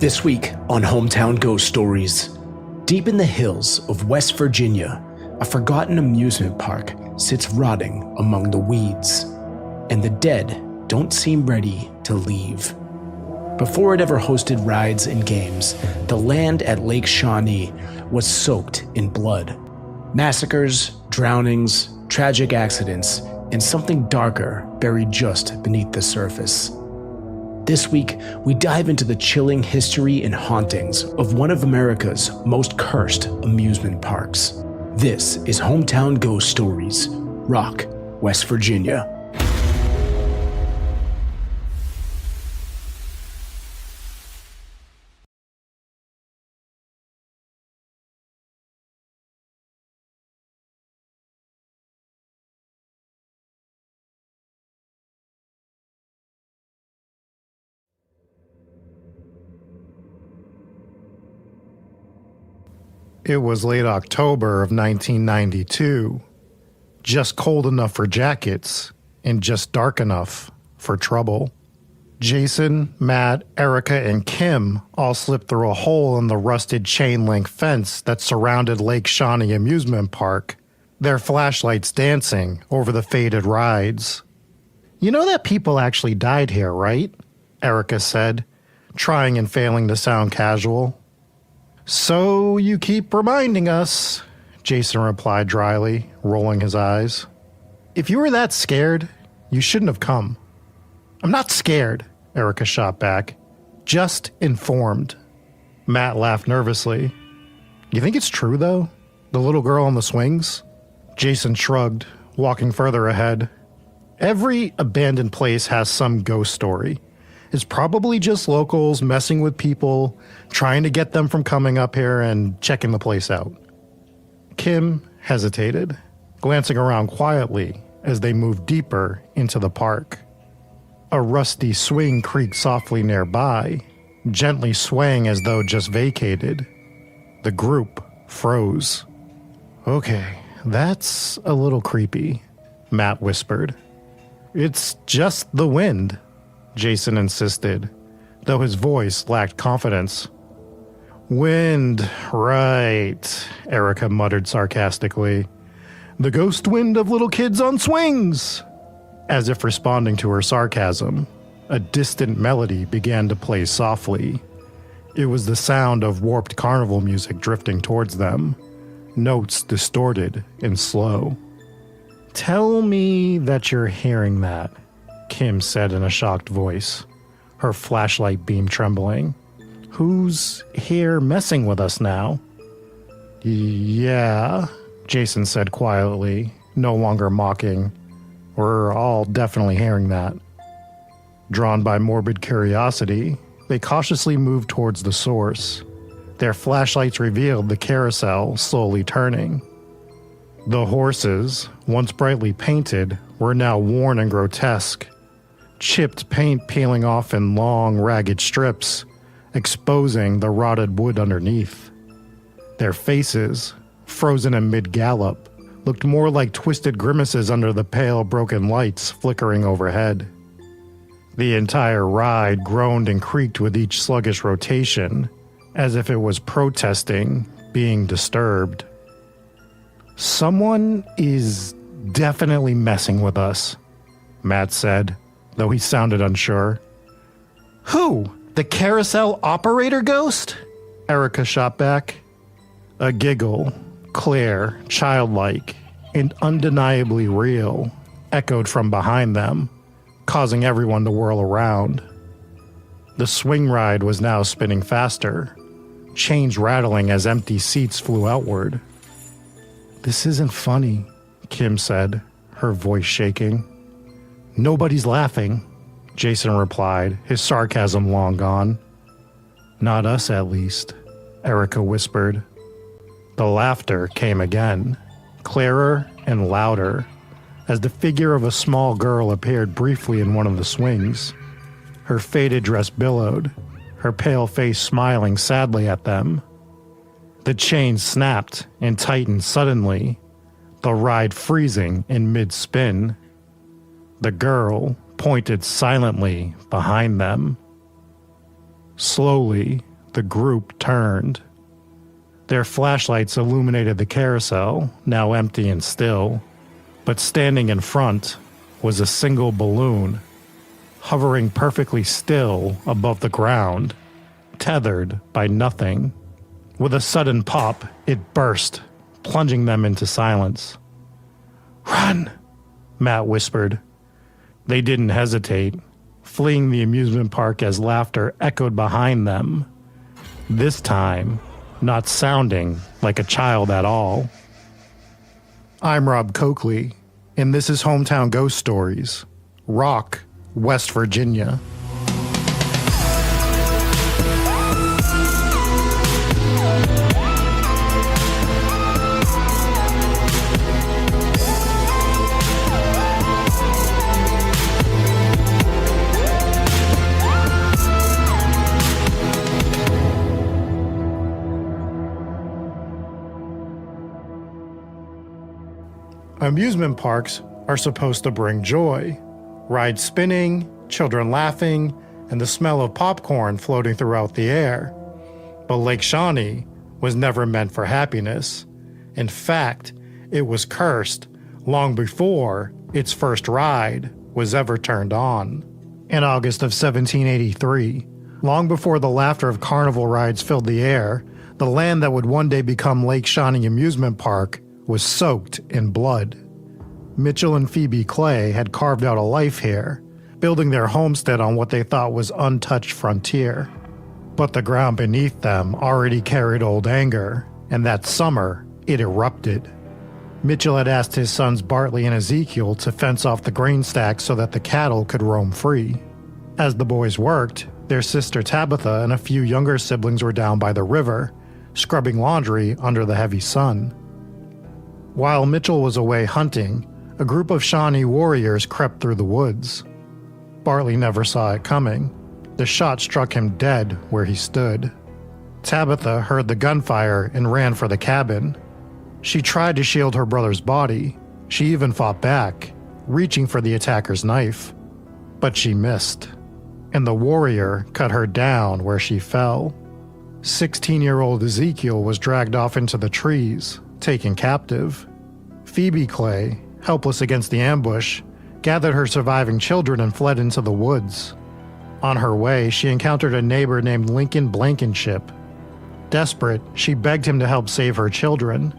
This week on Hometown Ghost Stories, deep in the hills of West Virginia, a forgotten amusement park sits rotting among the weeds, and the dead don't seem ready to leave. Before it ever hosted rides and games, the land at Lake Shawnee was soaked in blood. Massacres, drownings, tragic accidents, and something darker buried just beneath the surface. This week, we dive into the chilling history and hauntings of one of America's most cursed amusement parks. This is Hometown Ghost Stories, Rock, West Virginia. It was late October of 1992, just cold enough for jackets and just dark enough for trouble. Jason, Matt, Erica, and Kim all slipped through a hole in the rusted chain-link fence that surrounded Lake Shawnee Amusement Park, their flashlights dancing over the faded rides. "You know that people actually died here, right?" Erica said, trying and failing to sound casual. "So you keep reminding us," Jason replied dryly, rolling his eyes. "If you were that scared, you shouldn't have come." "I'm not scared," Erica shot back. "Just informed." Matt laughed nervously. "You think it's true, though? The little girl on the swings?" Jason shrugged, walking further ahead. "Every abandoned place has some ghost story. It's probably just locals messing with people, trying to get them from coming up here and checking the place out." Kim hesitated, glancing around quietly as they moved deeper into the park. A rusty swing creaked softly nearby, gently swaying as though just vacated. The group froze. "Okay, that's a little creepy," Matt whispered. "It's just the wind," Jason insisted, though his voice lacked confidence. "Wind, right," Erica muttered sarcastically. "The ghost wind of little kids on swings." As if responding to her sarcasm, a distant melody began to play softly. It was the sound of warped carnival music drifting towards them, notes distorted and slow. "Tell me that you're hearing that," Kim said in a shocked voice, her flashlight beam trembling. "Who's here messing with us now?" "Yeah," Jason said quietly, no longer mocking. "We're all definitely hearing that." Drawn by morbid curiosity, they cautiously moved towards the source. Their flashlights revealed the carousel slowly turning. The horses, once brightly painted, were now worn and grotesque, chipped paint peeling off in long, ragged strips, exposing the rotted wood underneath. Their faces, frozen in mid-gallop, looked more like twisted grimaces under the pale, broken lights flickering overhead. The entire ride groaned and creaked with each sluggish rotation, as if it was protesting being disturbed. "Someone is definitely messing with us," Matt said, though he sounded unsure. "Who? The carousel operator ghost?" Erica shot back. A giggle, clear, childlike, and undeniably real, echoed from behind them, causing everyone to whirl around. The swing ride was now spinning faster, chains rattling as empty seats flew outward. "This isn't funny," Kim said, her voice shaking. "Nobody's laughing," Jason replied, his sarcasm long gone. "Not us, at least," Erica whispered. The laughter came again, clearer and louder, as the figure of a small girl appeared briefly in one of the swings. Her faded dress billowed, her pale face smiling sadly at them. The chain snapped and tightened suddenly, the ride freezing in mid-spin. The girl pointed silently behind them. Slowly, the group turned. Their flashlights illuminated the carousel, now empty and still, but standing in front was a single balloon, hovering perfectly still above the ground, tethered by nothing. With a sudden pop, it burst, plunging them into silence. "Run!" Matt whispered. They didn't hesitate, fleeing the amusement park as laughter echoed behind them, this time not sounding like a child at all. I'm Rob Coakley, and this is Hometown Ghost Stories, Rock, West Virginia. Amusement parks are supposed to bring joy. Rides spinning, children laughing, and the smell of popcorn floating throughout the air. But Lake Shawnee was never meant for happiness. In fact, it was cursed long before its first ride was ever turned on. In August of 1783, long before the laughter of carnival rides filled the air, the land that would one day become Lake Shawnee Amusement Park was soaked in blood. Mitchell and Phoebe Clay had carved out a life here, building their homestead on what they thought was untouched frontier. But the ground beneath them already carried old anger, and that summer it erupted. Mitchell had asked his sons Bartley and Ezekiel to fence off the grain stacks so that the cattle could roam free. As the boys worked, their sister Tabitha and a few younger siblings were down by the river, scrubbing laundry under the heavy sun. While Mitchell was away hunting, a group of Shawnee warriors crept through the woods. Bartley never saw it coming. The shot struck him dead where he stood. Tabitha heard the gunfire and ran for the cabin. She tried to shield her brother's body. She even fought back, reaching for the attacker's knife. But she missed, and the warrior cut her down where she fell. 16-year-old Ezekiel was dragged off into the trees, taken captive. Phoebe Clay, helpless against the ambush, gathered her surviving children and fled into the woods. On her way, she encountered a neighbor named Lincoln Blankenship. Desperate, she begged him to help save her children.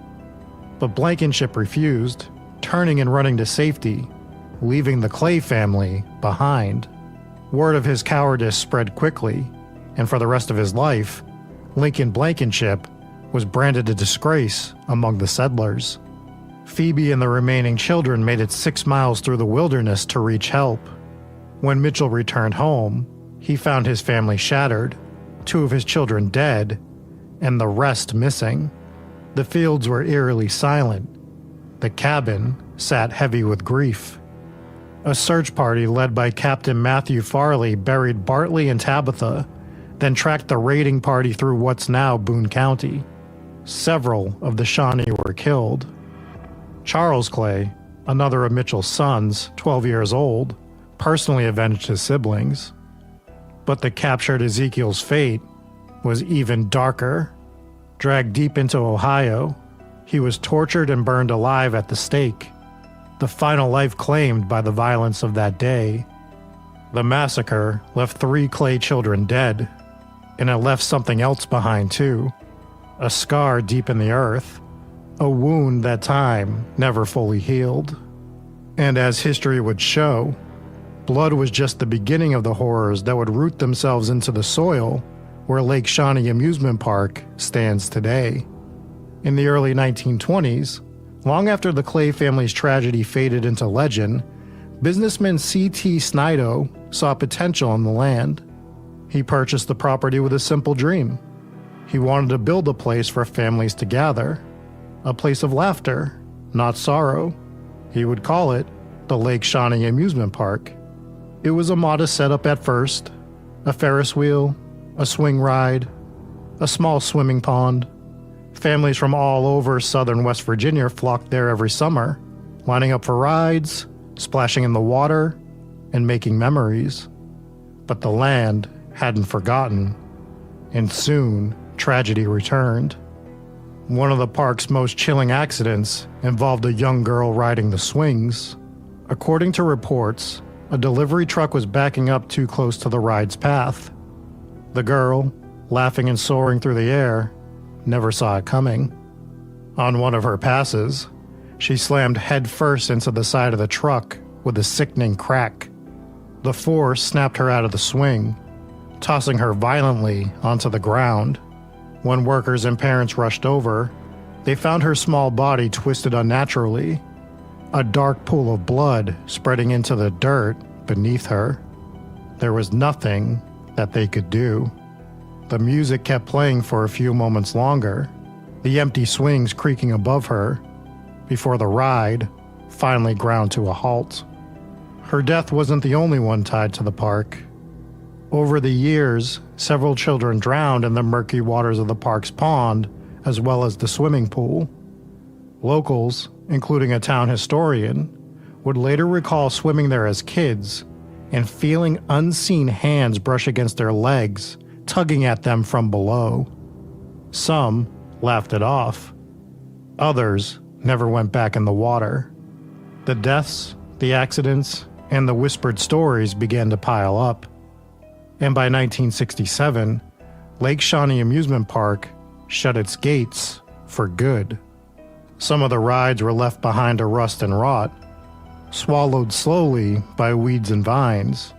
But Blankenship refused, turning and running to safety, leaving the Clay family behind. Word of his cowardice spread quickly, and for the rest of his life, Lincoln Blankenship was branded a disgrace among the settlers. Phoebe and the remaining children made it 6 miles through the wilderness to reach help. When Mitchell returned home, he found his family shattered, 2 of his children dead, and the rest missing. The fields were eerily silent. The cabin sat heavy with grief. A search party led by Captain Matthew Farley buried Bartley and Tabitha, then tracked the raiding party through what's now Boone County. Several of the Shawnee were killed. Charles Clay, another of Mitchell's sons, 12 years old, personally avenged his siblings. But the captured Ezekiel's fate was even darker. Dragged deep into Ohio, he was tortured and burned alive at the stake, the final life claimed by the violence of that day. The massacre left 3 Clay children dead, and it left something else behind too, a scar deep in the earth, a wound that time never fully healed. And as history would show, blood was just the beginning of the horrors that would root themselves into the soil where Lake Shawnee Amusement Park stands today. In the early 1920s, long after the Clay family's tragedy faded into legend, businessman C.T. Snido saw potential in the land. He purchased the property with a simple dream. He wanted to build a place for families to gather, a place of laughter, not sorrow. He would call it the Lake Shawnee Amusement Park. It was a modest setup at first, a Ferris wheel, a swing ride, a small swimming pond. Families from all over southern West Virginia flocked there every summer, lining up for rides, splashing in the water, and making memories. But the land hadn't forgotten. and soon tragedy returned. One of the park's most chilling accidents involved a young girl riding the swings. According to reports, a delivery truck was backing up too close to the ride's path. The girl, laughing and soaring through the air, never saw it coming. On one of her passes, she slammed headfirst into the side of the truck with a sickening crack. The force snapped her out of the swing, tossing her violently onto the ground. When workers and parents rushed over, they found her small body twisted unnaturally, a dark pool of blood spreading into the dirt beneath her. There was nothing that they could do. The music kept playing for a few moments longer, the empty swings creaking above her, before the ride finally ground to a halt. Her death wasn't the only one tied to the park. Over the years, several children drowned in the murky waters of the park's pond, as well as the swimming pool. Locals, including a town historian, would later recall swimming there as kids and feeling unseen hands brush against their legs, tugging at them from below. Some laughed it off. Others never went back in the water. The deaths, the accidents, and the whispered stories began to pile up. And by 1967, Lake Shawnee Amusement Park shut its gates for good. Some of the rides were left behind to rust and rot, swallowed slowly by weeds and vines.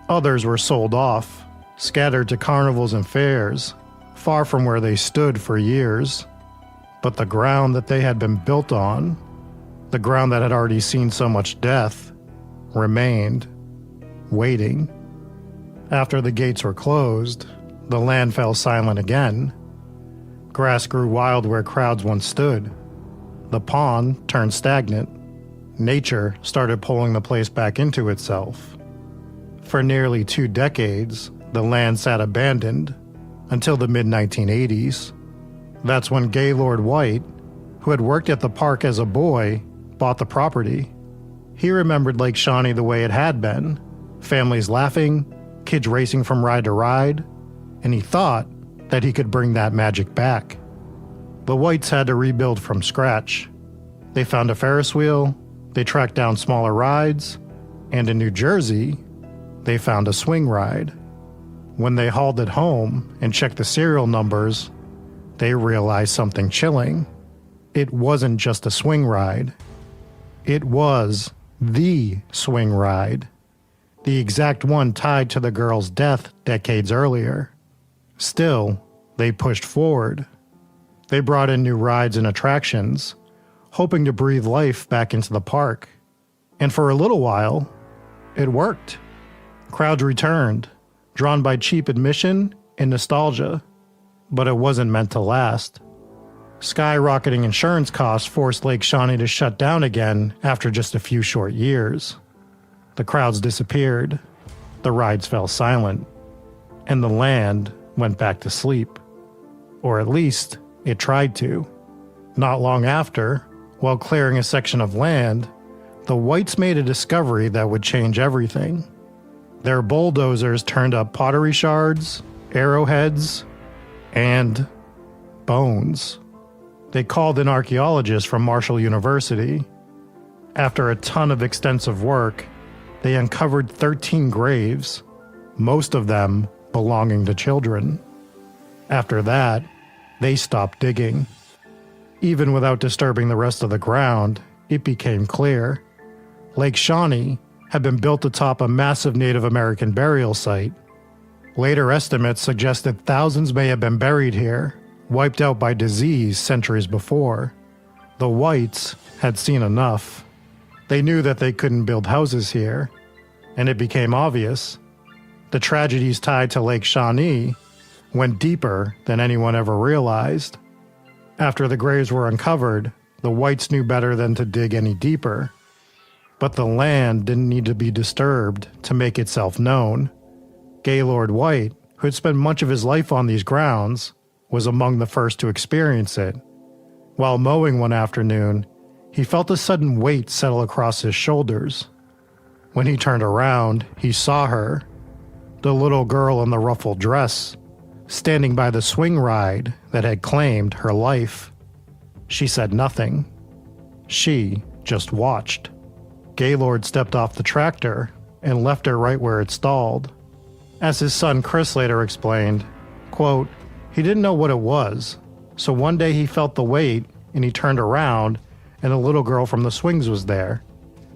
Others were sold off, scattered to carnivals and fairs, far from where they stood for years. But the ground that they had been built on, the ground that had already seen so much death, remained, waiting. After the gates were closed, the land fell silent again. Grass grew wild where crowds once stood. The pond turned stagnant. Nature started pulling the place back into itself. For nearly 2 decades, the land sat abandoned until the mid-1980s. That's when Gaylord White, who had worked at the park as a boy, bought the property. He remembered Lake Shawnee the way it had been, families laughing, kids racing from ride to ride, and he thought that he could bring that magic back. The Whites had to rebuild from scratch. They found a Ferris wheel, they tracked down smaller rides, and in New Jersey, they found a swing ride. When they hauled it home and checked the serial numbers, they realized something chilling. It wasn't just a swing ride. It was the swing ride, the exact one tied to the girl's death decades earlier. Still, they pushed forward. They brought in new rides and attractions, hoping to breathe life back into the park. And for a little while, it worked. Crowds returned, drawn by cheap admission and nostalgia. But it wasn't meant to last. Skyrocketing insurance costs forced Lake Shawnee to shut down again after just a few short years. The crowds disappeared, the rides fell silent, and the land went back to sleep. Or at least, it tried to. Not long after, while clearing a section of land, the Whites made a discovery that would change everything. Their bulldozers turned up pottery shards, arrowheads, and bones. They called in archaeologists from Marshall University. After a ton of extensive work, they uncovered 13 graves, most of them belonging to children. After that, they stopped digging. Even without disturbing the rest of the ground, it became clear. Lake Shawnee had been built atop a massive Native American burial site. Later estimates suggested thousands may have been buried here, wiped out by disease centuries before. The Whites had seen enough. They knew that they couldn't build houses here, and it became obvious. The tragedies tied to Lake Shawnee went deeper than anyone ever realized. After the graves were uncovered, the Whites knew better than to dig any deeper. But the land didn't need to be disturbed to make itself known. Gaylord White, who had spent much of his life on these grounds, was among the first to experience it. While mowing one afternoon, he felt a sudden weight settle across his shoulders. When he turned around, he saw her, the little girl in the ruffled dress, standing by the swing ride that had claimed her life. She said nothing. She just watched. Gaylord stepped off the tractor and left her right where it stalled. As his son Chris later explained, quote, he didn't know what it was, so one day he felt the weight and he turned around and a little girl from the swings was there.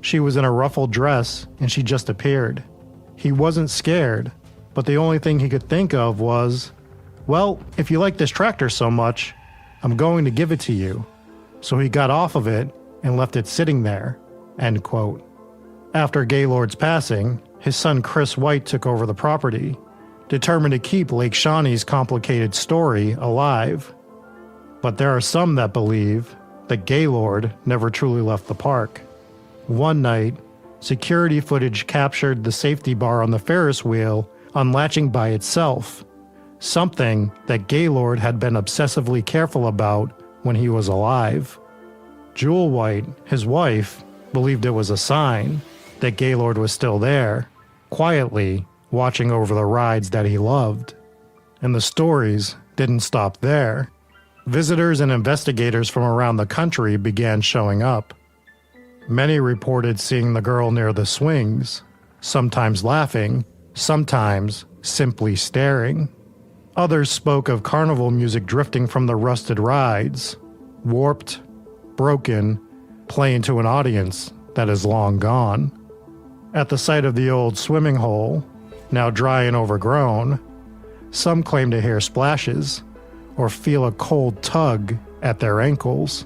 She was in a ruffled dress and she just appeared. He wasn't scared, but the only thing he could think of was, well, if you like this tractor so much, I'm going to give it to you. So he got off of it and left it sitting there, end quote. After Gaylord's passing, his son Chris White took over the property, determined to keep Lake Shawnee's complicated story alive. But there are some that believe that Gaylord never truly left the park. One night, security footage captured the safety bar on the Ferris wheel unlatching by itself, something that Gaylord had been obsessively careful about when he was alive. Jewel White, his wife, believed it was a sign that Gaylord was still there, quietly watching over the rides that he loved. And the stories didn't stop there. Visitors and investigators from around the country began showing up. Many reported seeing the girl near the swings, sometimes laughing, sometimes simply staring. Others spoke of carnival music drifting from the rusted rides, warped, broken, playing to an audience that is long gone. At the site of the old swimming hole, now dry and overgrown, some claim to hear splashes or feel a cold tug at their ankles.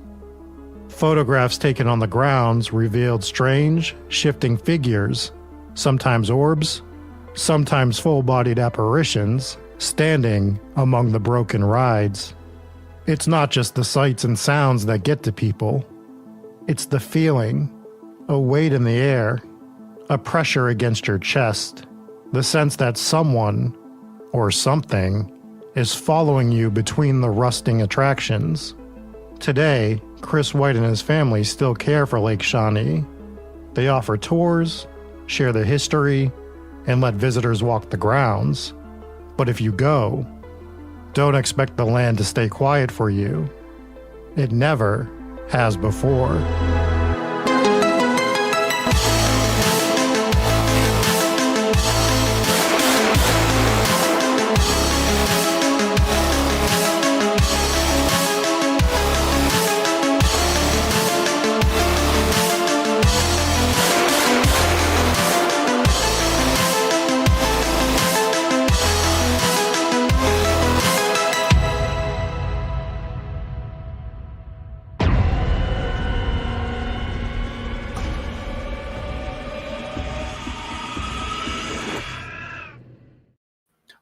Photographs taken on the grounds revealed strange, shifting figures, sometimes orbs, sometimes full-bodied apparitions, standing among the broken rides. It's not just the sights and sounds that get to people. It's the feeling, a weight in the air, a pressure against your chest, the sense that someone, or something, is following you between the rusting attractions. Today, Chris White and his family still care for Lake Shawnee. They offer tours, share the history, and let visitors walk the grounds. But if you go, don't expect the land to stay quiet for you. It never has before.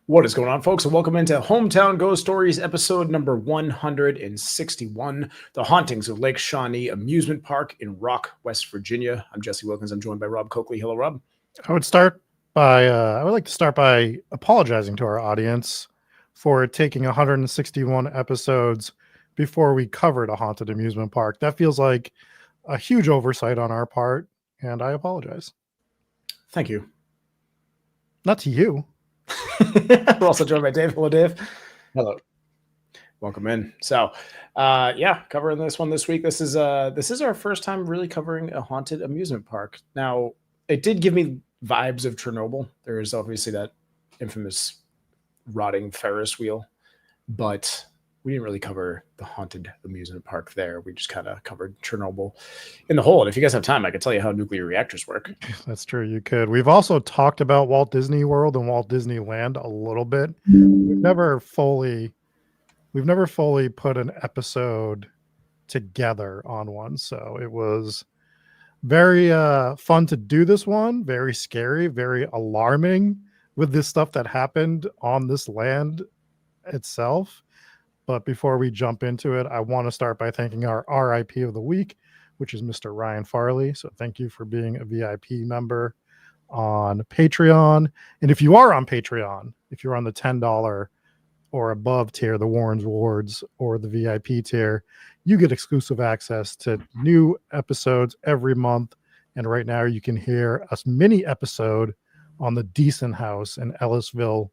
What is going on, folks, and welcome into Hometown Ghost Stories, episode number 161, The Hauntings of Lake Shawnee Amusement Park in Rock, West Virginia. I'm Jesse Wilkins. I'm joined by Rob Coakley. Hello, Rob. I would like to start by apologizing to our audience for it taking 161 episodes before we covered a haunted amusement park. That feels like a huge oversight on our part, and I apologize. Thank you. Not to you. We're also joined by Dave. Hello, Dave. Hello. Welcome in. So, covering this one this week. This is our first time really covering a haunted amusement park. Now, it did give me vibes of Chernobyl. There is obviously that infamous rotting Ferris wheel, but we didn't really cover the haunted amusement park there. We just kind of covered Chernobyl in the whole. And if you guys have time, I could tell you how nuclear reactors work. That's true. You could. We've also talked about Walt Disney World and Walt Disneyland a little bit. We've never fully put an episode together on one. So it was very fun to do this one. Very scary, very alarming with this stuff that happened on this land itself. But before we jump into it, I want to start by thanking our RIP of the week, which is Mr. Ryan Farley. So thank you for being a VIP member on Patreon. And if you are on Patreon, if you're on the $10 or above tier, the Warren's Wards or the VIP tier, you get exclusive access to new episodes every month. And right now you can hear a mini episode on the Decent House in Ellisville,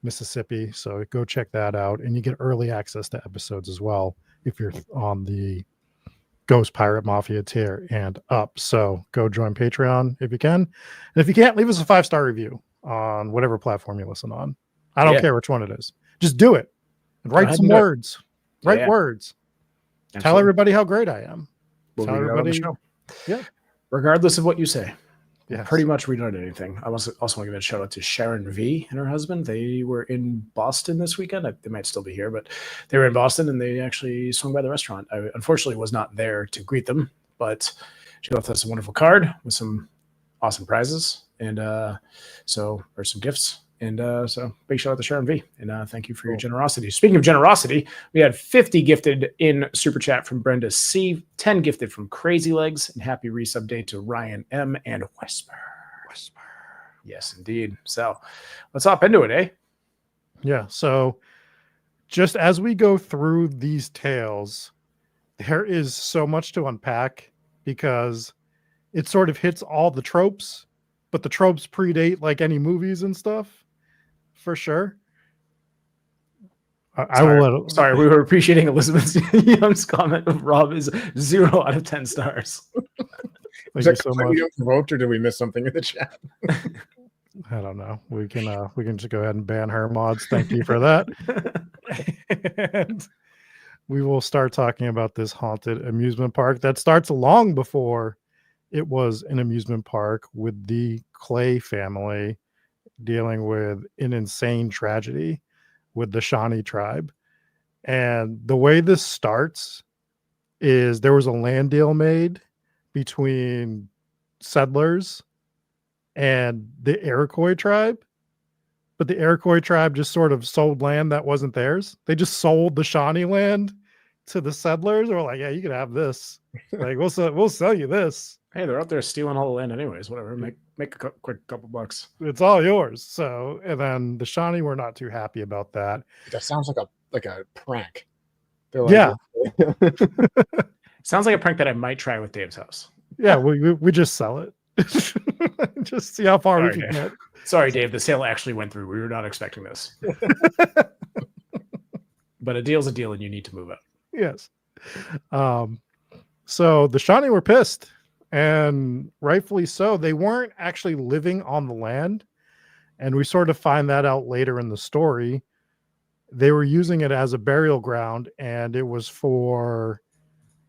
Mississippi. So go check that out. And you get early access to episodes as well if you're on the Ghost Pirate Mafia tier and up. So go join Patreon if you can. And if you can't, leave us a 5-star review on whatever platform you listen on. I don't care which one it is. Just do it and write some words. Write words. Absolutely. Tell everybody how great I am. We'll Tell everybody. On the show. Yeah. Regardless of what you say. Yes. Pretty much read on anything. I also want to give a shout out to Sharon V and her husband. They were in Boston this weekend. They might still be here, but they were in Boston and they actually swung by the restaurant. I unfortunately was not there to greet them, but she left us a wonderful card with some awesome prizes and or some gifts. And so big shout out to Sharon V. And thank you for your generosity. Speaking of generosity, we had 50 gifted in Super Chat from Brenda C, 10 gifted from Crazy Legs, and happy resub day to Ryan M and Whisper. Yes, indeed. So let's hop into it, eh? Yeah. So just as we go through these tales, there is so much to unpack because it sort of hits all the tropes, but the tropes predate like any movies and stuff. For sure. Sorry, we were appreciating Elizabeth Young's comment of Rob is 0 out of 10 stars. Thank you so much. Provoked, or did we miss something in the chat? I don't know. We can just go ahead and ban her mods. Thank you for that. And we will start talking about this haunted amusement park that starts long before it was an amusement park with the Clay family dealing with an insane tragedy with the Shawnee tribe. And the way this starts is there was a land deal made between settlers and the Iroquois tribe, but the Iroquois tribe just sort of sold land that wasn't theirs. They just sold the Shawnee land to the settlers. Or like, yeah, you can have this. Like, we'll sell you this. Hey, they're out there stealing all the land anyways. Whatever, make a quick couple bucks. It's all yours. So, and then the Shawnee were not too happy about that. That sounds like a prank. Yeah, sounds like a prank that I might try with Dave's house. Yeah, we just sell it. Just see how far we can get. Sorry, Dave. The sale actually went through. We were not expecting this. But a deal's a deal, and you need to move up. Yes. So the Shawnee were pissed, and rightfully so. They weren't actually living on the land, and we sort of find that out later in the story. They were using it as a burial ground, and it was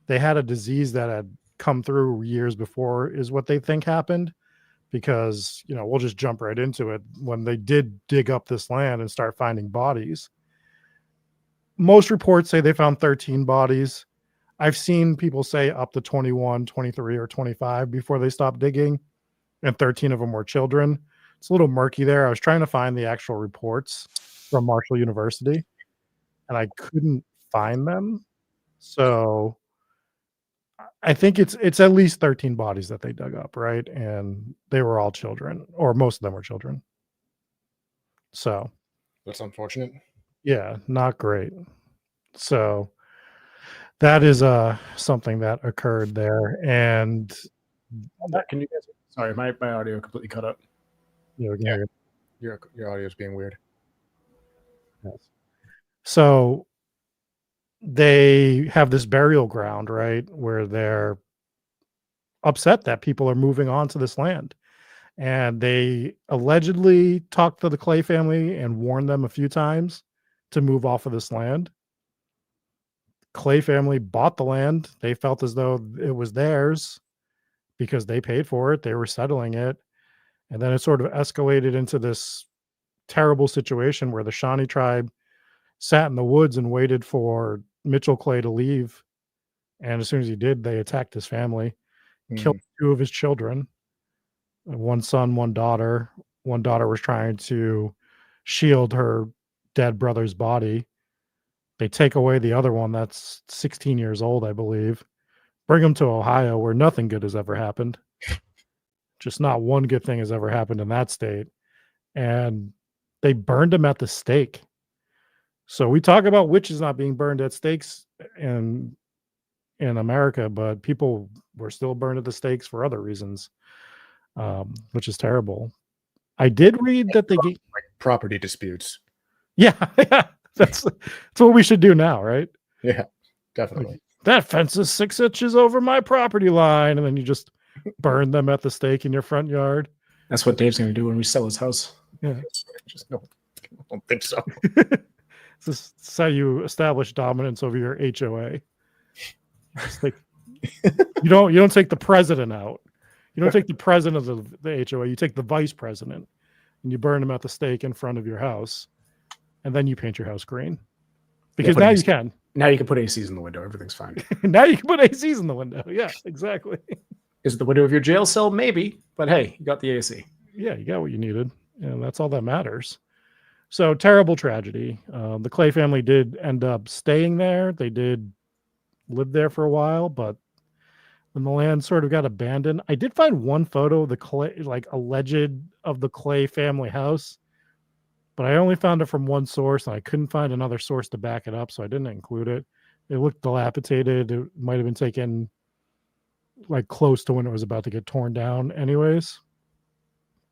they had a disease that had come through years before is what they think happened, because, we'll just jump right into it. When they did dig up this land and start finding bodies, most reports say they found 13 bodies. I've seen people say up to 21, 23, or 25 before they stopped digging, and 13 of them were children. It's a little murky there. I was trying to find the actual reports from Marshall University, and I couldn't find them. So I think it's at least 13 bodies that they dug up, right? And they were all children, or most of them were children. So that's unfortunate. Yeah, not great. So that is something that occurred there. And can you guys? Sorry, my audio completely cut up. Yeah, your audio is being weird. Yes. So they have this burial ground, right, where they're upset that people are moving on to this land. And they allegedly talked to the Clay family and warned them a few times to move off of this land. Clay family bought the land. They felt as though it was theirs because they paid for it. They were settling it. And then it sort of escalated into this terrible situation where the Shawnee tribe sat in the woods and waited for Mitchell Clay to leave. And as soon as he did, they attacked his family, killed 2 of his children, 1 son, 1 daughter. One daughter was trying to shield her dead brother's body. They take away the other one that's 16 years old, I believe, bring him to Ohio, where nothing good has ever happened. Just not one good thing has ever happened in that state. And they burned him at the stake. So we talk about witches not being burned at stakes in America, but people were still burned at the stakes for other reasons, which is terrible. I did read that they like property disputes. Yeah, yeah. That's what we should do now, right? Yeah, definitely. That fence is 6 inches over my property line, and then you just burn them at the stake in your front yard. That's what Dave's going to do when we sell his house. Yeah. Just no, I don't think so. This is how you establish dominance over your HOA. Like, you don't take the president out. You don't take the president of the HOA. You take the vice president, and you burn him at the stake in front of your house, and then you paint your house green. Because now you can. Now you can put ACs in the window. Everything's fine. Now you can put ACs in the window. Yeah, exactly. Is it the window of your jail cell? Maybe. But hey, you got the AC. Yeah, you got what you needed. And that's all that matters. So terrible tragedy. The Clay family did end up staying there. They did live there for a while, but when the land sort of got abandoned, I did find one photo of the Clay, like alleged of the Clay family house, but I only found it from one source, and I couldn't find another source to back it up, so I didn't include it. It looked dilapidated. It might have been taken like close to when it was about to get torn down anyways.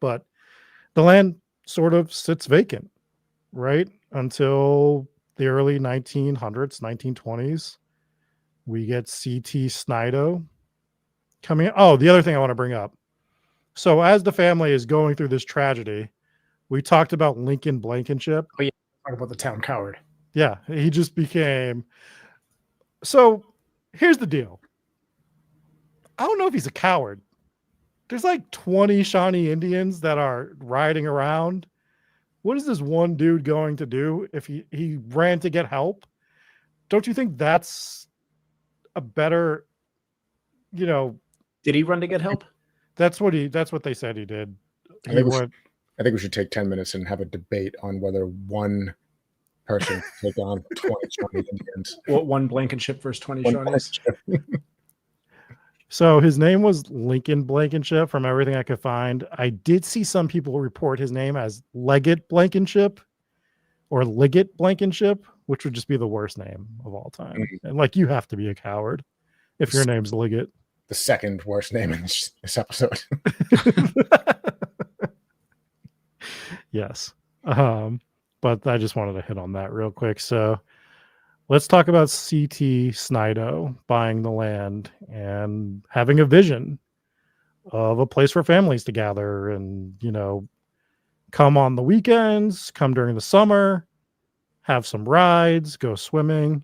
But the land sort of sits vacant, right? Until the early 1900s, 1920s. We get C.T. Snido coming in. Oh, the other thing I want to bring up. So as the family is going through this tragedy, we talked about Lincoln Blankenship. Oh, yeah. Talk about the town coward. Yeah, he just became... So here's the deal. I don't know if he's a coward. There's like 20 Shawnee Indians that are riding around. What is this one dude going to do if he ran to get help? Don't you think that's a better, Did he run to get help? That's what they said he did. I think we should take 10 minutes and have a debate on whether one person can take on 20 Shawnee Indians. What, one Blankenship versus 20 Shawnees? So his name was Lincoln Blankenship from everything I could find. I did see some people report his name as Leggett Blankenship or Liggett Blankenship, which would just be the worst name of all time. Mm-hmm. And like, you have to be a coward if your name's Liggett. The second worst name in this episode. Yes. But I just wanted to hit on that real quick. So let's talk about C.T. Snido buying the land and having a vision of a place for families to gather and, come on the weekends, come during the summer, have some rides, go swimming.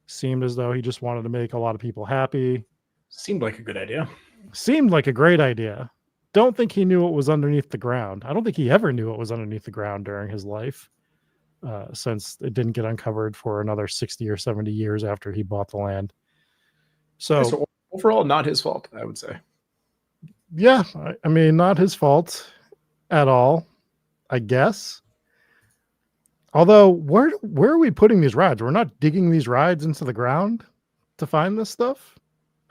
Seemed as though he just wanted to make a lot of people happy. Seemed like a good idea. Seemed like a great idea. Don't think he knew what was underneath the ground. I don't think he ever knew what was underneath the ground during his life. Since it didn't get uncovered for another 60 or 70 years after he bought the land. So overall, not his fault, I would say. Yeah, I mean, not his fault at all, I guess. Although, where are we putting these rides? We're not digging these rides into the ground to find this stuff?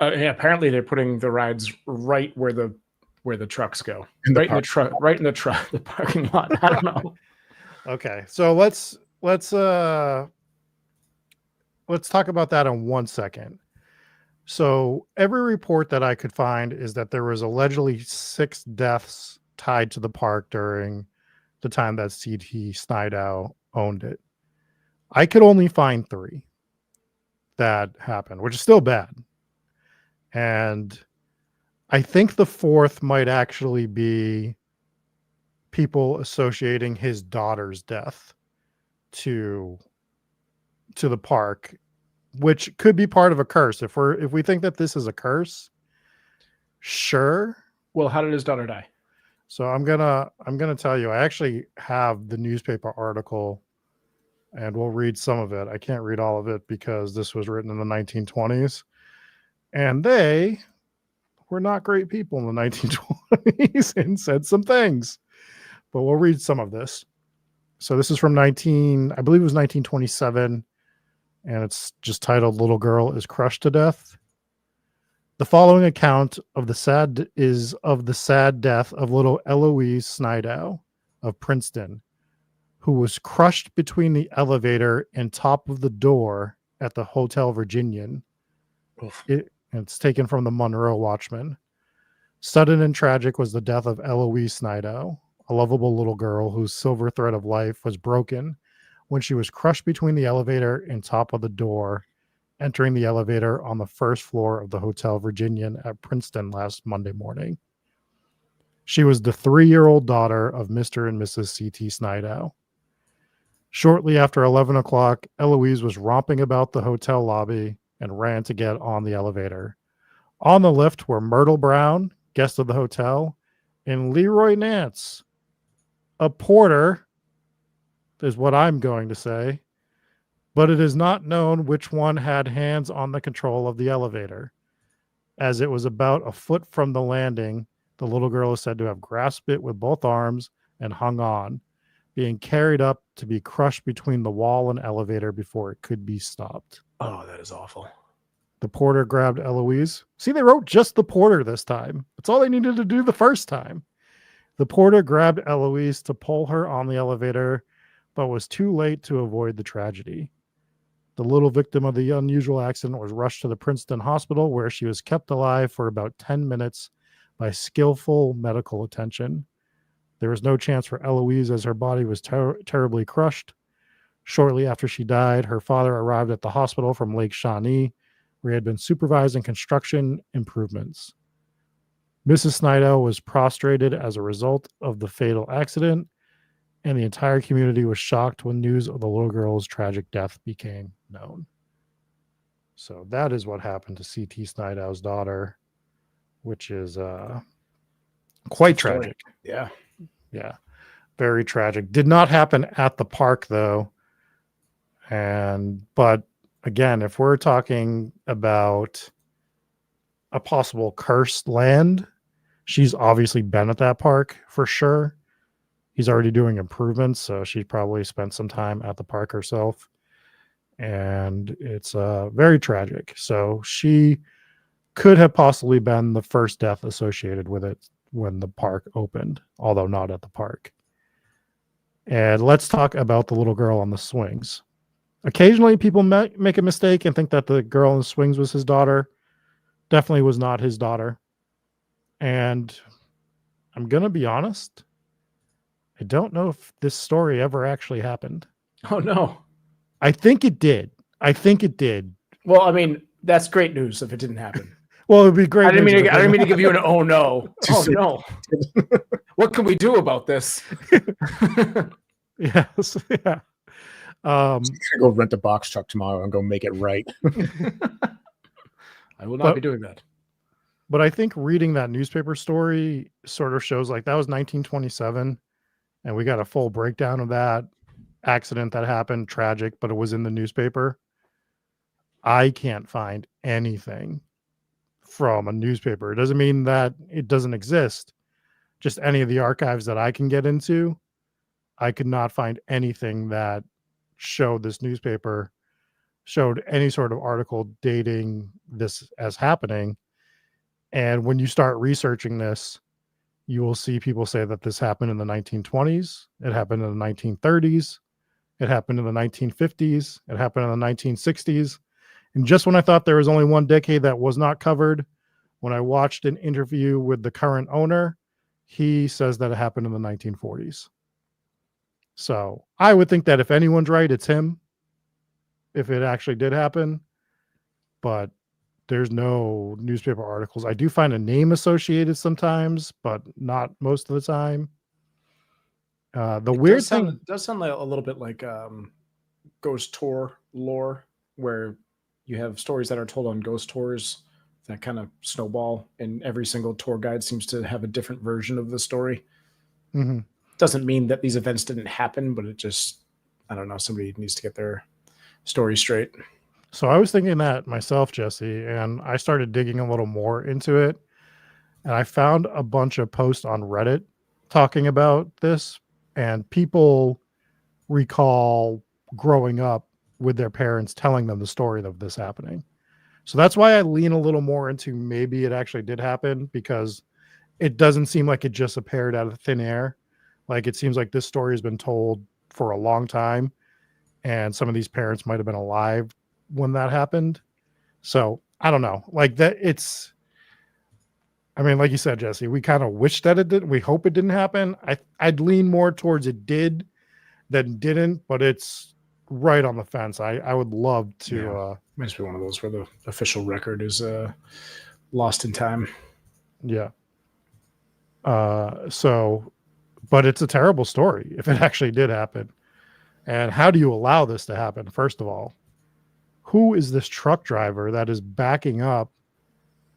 Yeah, apparently they're putting the rides right where the trucks go. Right in the parking lot. I don't know. Okay, so let's talk about that in 1 second. So every report that I could find is that there was allegedly 6 deaths tied to the park during the time that C.T. Snido owned it. I could only find 3 that happened, which is still bad. And I think the 4th might actually be people associating his daughter's death to the park, which could be part of a curse. If we think that this is a curse, sure. Well, how did his daughter die? So I'm gonna tell you. I actually have the newspaper article, and we'll read some of it. I can't read all of it because this was written in the 1920s, and they were not great people in the 1920s and said some things. But we'll read some of this. So this is from I believe it was 1927, and it's just titled "Little Girl is Crushed to Death." The following account of the sad death of little Eloise Snido of Princeton, who was crushed between the elevator and top of the door at the Hotel Virginian. It's taken from the Monroe Watchman. Sudden and tragic was the death of Eloise Snido, a lovable little girl whose silver thread of life was broken when she was crushed between the elevator and top of the door, entering the elevator on the first floor of the Hotel Virginian at Princeton last Monday morning. She was the 3-year-old daughter of Mr. and Mrs. C.T. Snidow. Shortly after 11 o'clock, Eloise was romping about the hotel lobby and ran to get on the elevator. On the lift were Myrtle Brown, guest of the hotel, and Leroy Nance, a porter, is what I'm going to say, but it is not known which one had hands on the control of the elevator. As it was about a foot from the landing, the little girl is said to have grasped it with both arms and hung on, being carried up to be crushed between the wall and elevator before it could be stopped. Oh, that is awful. The porter grabbed Eloise. See, they wrote just the porter this time. That's all they needed to do the first time. The porter grabbed Eloise to pull her on the elevator, but was too late to avoid the tragedy. The little victim of the unusual accident was rushed to the Princeton Hospital, where she was kept alive for about 10 minutes by skillful medical attention. There was no chance for Eloise as her body was terribly crushed. Shortly after she died, her father arrived at the hospital from Lake Shawnee, where he had been supervising construction improvements. Mrs. Snidow was prostrated as a result of the fatal accident, and the entire community was shocked when news of the little girl's tragic death became known. So that is what happened to C.T. Snidow's daughter, which is quite tragic. Yeah. Yeah, very tragic. Did not happen at the park, though. But again, if we're talking about a possible cursed land, she's obviously been at that park for sure. He's already doing improvements, so she probably spent some time at the park herself. And it's very tragic. So she could have possibly been the first death associated with it when the park opened, although not at the park. And let's talk about the little girl on the swings. Occasionally, people make a mistake and think that the girl on the swings was his daughter. Definitely was not his daughter. And I'm going to be honest, I don't know if this story ever actually happened. Oh, no. I think it did. Well, I mean, that's great news if it didn't happen. Well, it would be great. I didn't mean to give you an oh no. Oh no. What can we do about this? Yes. Yeah. I'm gonna go rent a box truck tomorrow and go make it right. I will not be doing that. But I think reading that newspaper story sort of shows like that was 1927, and we got a full breakdown of that accident that happened, tragic, but it was in the newspaper. I can't find anything from a newspaper. It doesn't mean that it doesn't exist. Just any of the archives that I can get into, I could not find anything that showed this newspaper, showed any sort of article dating this as happening. And when you start researching this, you will see people say that this happened in the 1920s, it happened in the 1930s, it happened in the 1950s, it happened in the 1960s. And just when I thought there was only one decade that was not covered, when I watched an interview with the current owner, he says that it happened in the 1940s. So I would think that if anyone's right, it's him, if it actually did happen. But there's no newspaper articles. I do find a name associated sometimes, but not most of the time. The weird thing does sound like a little bit like ghost tour lore, where you have stories that are told on ghost tours that kind of snowball, and every single tour guide seems to have a different version of the story. Mm-hmm. Doesn't mean that these events didn't happen, but it just, I don't know, somebody needs to get their story straight. So I was thinking that myself, Jesse, and I started digging a little more into it. And I found a bunch of posts on Reddit talking about this, and people recall growing up with their parents telling them the story of this happening. So that's why I lean a little more into maybe it actually did happen, because it doesn't seem like it just appeared out of thin air. Like it seems like this story has been told for a long time, and some of these parents might have been alive when that happened. So I don't know, like that. I mean, like you said, Jesse, we kind of wish that it did. We hope it didn't happen. I'd lean more towards it did than didn't, but it's right on the fence. I would love to. Yeah. Must be one of those where the official record is lost in time. Yeah. So, but it's a terrible story if it actually did happen. And how do you allow this to happen? First of all, who is this truck driver that is backing up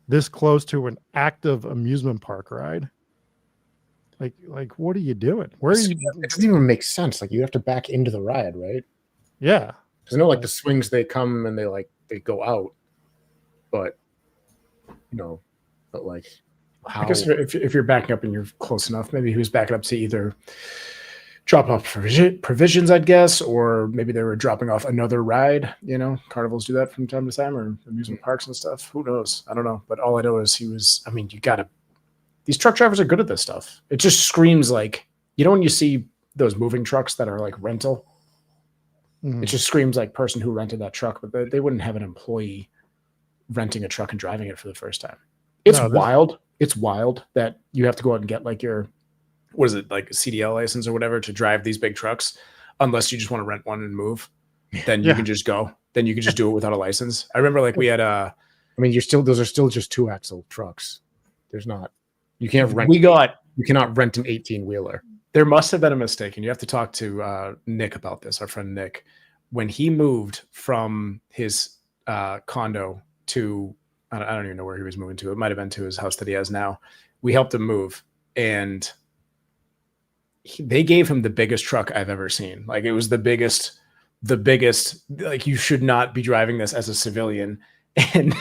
this close to an active amusement park ride? Like, what are you doing? Where are you? It doesn't even make sense. Like, you have to back into the ride, right? Yeah. Because I know, like, the swings, they come and they go out, but like, how? I guess if you're backing up and you're close enough, maybe he was backing up to either drop off provisions, I'd guess, or maybe they were dropping off another ride. Carnivals do that from time to time, or amusement parks and stuff. Who knows? I don't know. But all I know is these truck drivers are good at this stuff. It just screams like, when you see those moving trucks that are like rental, it just screams like person who rented that truck, but they wouldn't have an employee renting a truck and driving it for the first time. It's wild. It's wild that you have to go out and get like your, what is it, like a CDL license or whatever to drive these big trucks, unless you just want to rent one and move. Then you can just go. Then you can just do it without a license. I remember like we had those are still just 2-axle trucks. There's not. You can't rent. You cannot rent an 18-wheeler. There must have been a mistake, and you have to talk to Nick about this, our friend Nick. When he moved from his condo to, I don't even know where he was moving to. It might have been to his house that he has now. We helped him move, and they gave him the biggest truck I've ever seen. Like, it was the biggest, like, you should not be driving this as a civilian. And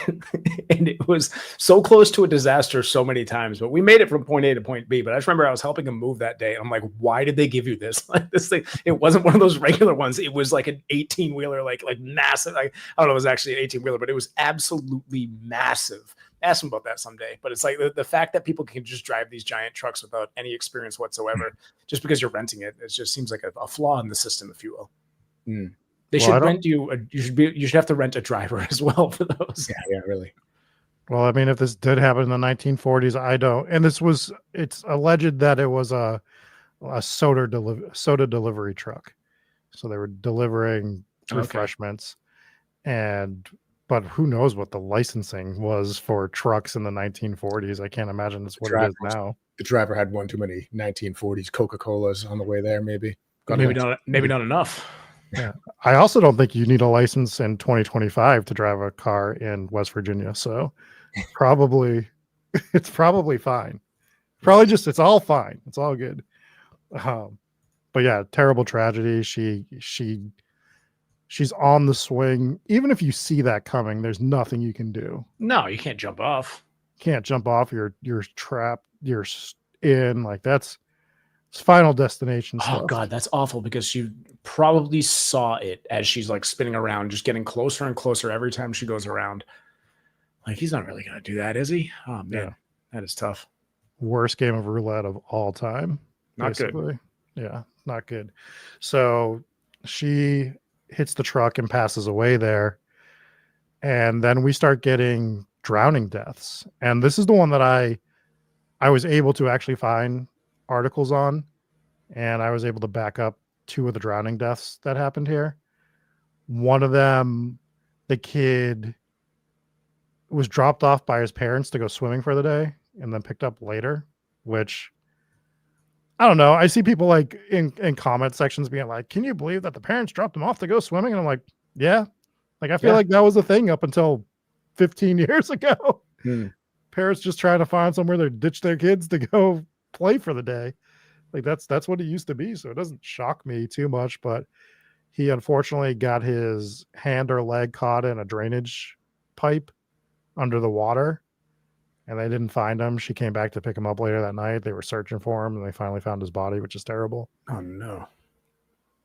it was so close to a disaster so many times, but we made it from point A to point B. But I just remember I was helping him move that day, and I'm like, why did they give you this? Like, this thing, it wasn't one of those regular ones. It was like an 18-wheeler, like massive. I don't know, it was actually an 18-wheeler, but it was absolutely massive. Ask him about that someday. But it's like the fact that people can just drive these giant trucks without any experience whatsoever, just because you're renting it, it just seems like a flaw in the system, if you will. They should rent you. You should have to rent a driver as well for those. Yeah, really. Well, I mean, if this did happen in the 1940s, I don't. And it's alleged that it was a soda delivery truck. So they were delivering refreshments, but who knows what the licensing was for trucks in the 1940s? I can't imagine that's what it is now. The driver had one too many 1940s Coca-Colas on the way there, maybe. Maybe not enough. Yeah. I also don't think you need a license in 2025 to drive a car in West Virginia. So it's probably fine. It's all fine. It's all good. But yeah, terrible tragedy. She's on the swing. Even if you see that coming, there's nothing you can do. No, you can't jump off. You're trapped. You're in, like, it's Final Destination stuff. Oh God, that's awful, because you probably saw it as she's like spinning around, just getting closer and closer every time she goes around. Like, he's not really going to do that, is he? Oh man, that is tough. Worst game of roulette of all time. Not good. Yeah, not good. So she hits the truck and passes away there. And then we start getting drowning deaths. And this is the one that I was able to actually find articles on, and I was able to back up 2 of the drowning deaths that happened here. One of them, the kid was dropped off by his parents to go swimming for the day and then picked up later, which, I don't know. I see people like in comment sections being like, can you believe that the parents dropped him off to go swimming? And I'm like, yeah. Like, I feel like that was a thing up until 15 years ago. Parents just trying to find somewhere to ditch their kids to go play for the day. Like, that's what it used to be. So it doesn't shock me too much, but he unfortunately got his hand or leg caught in a drainage pipe under the water, and they didn't find him. She came back to pick him up later that night. They were searching for him, and they finally found his body, which is terrible. Oh no.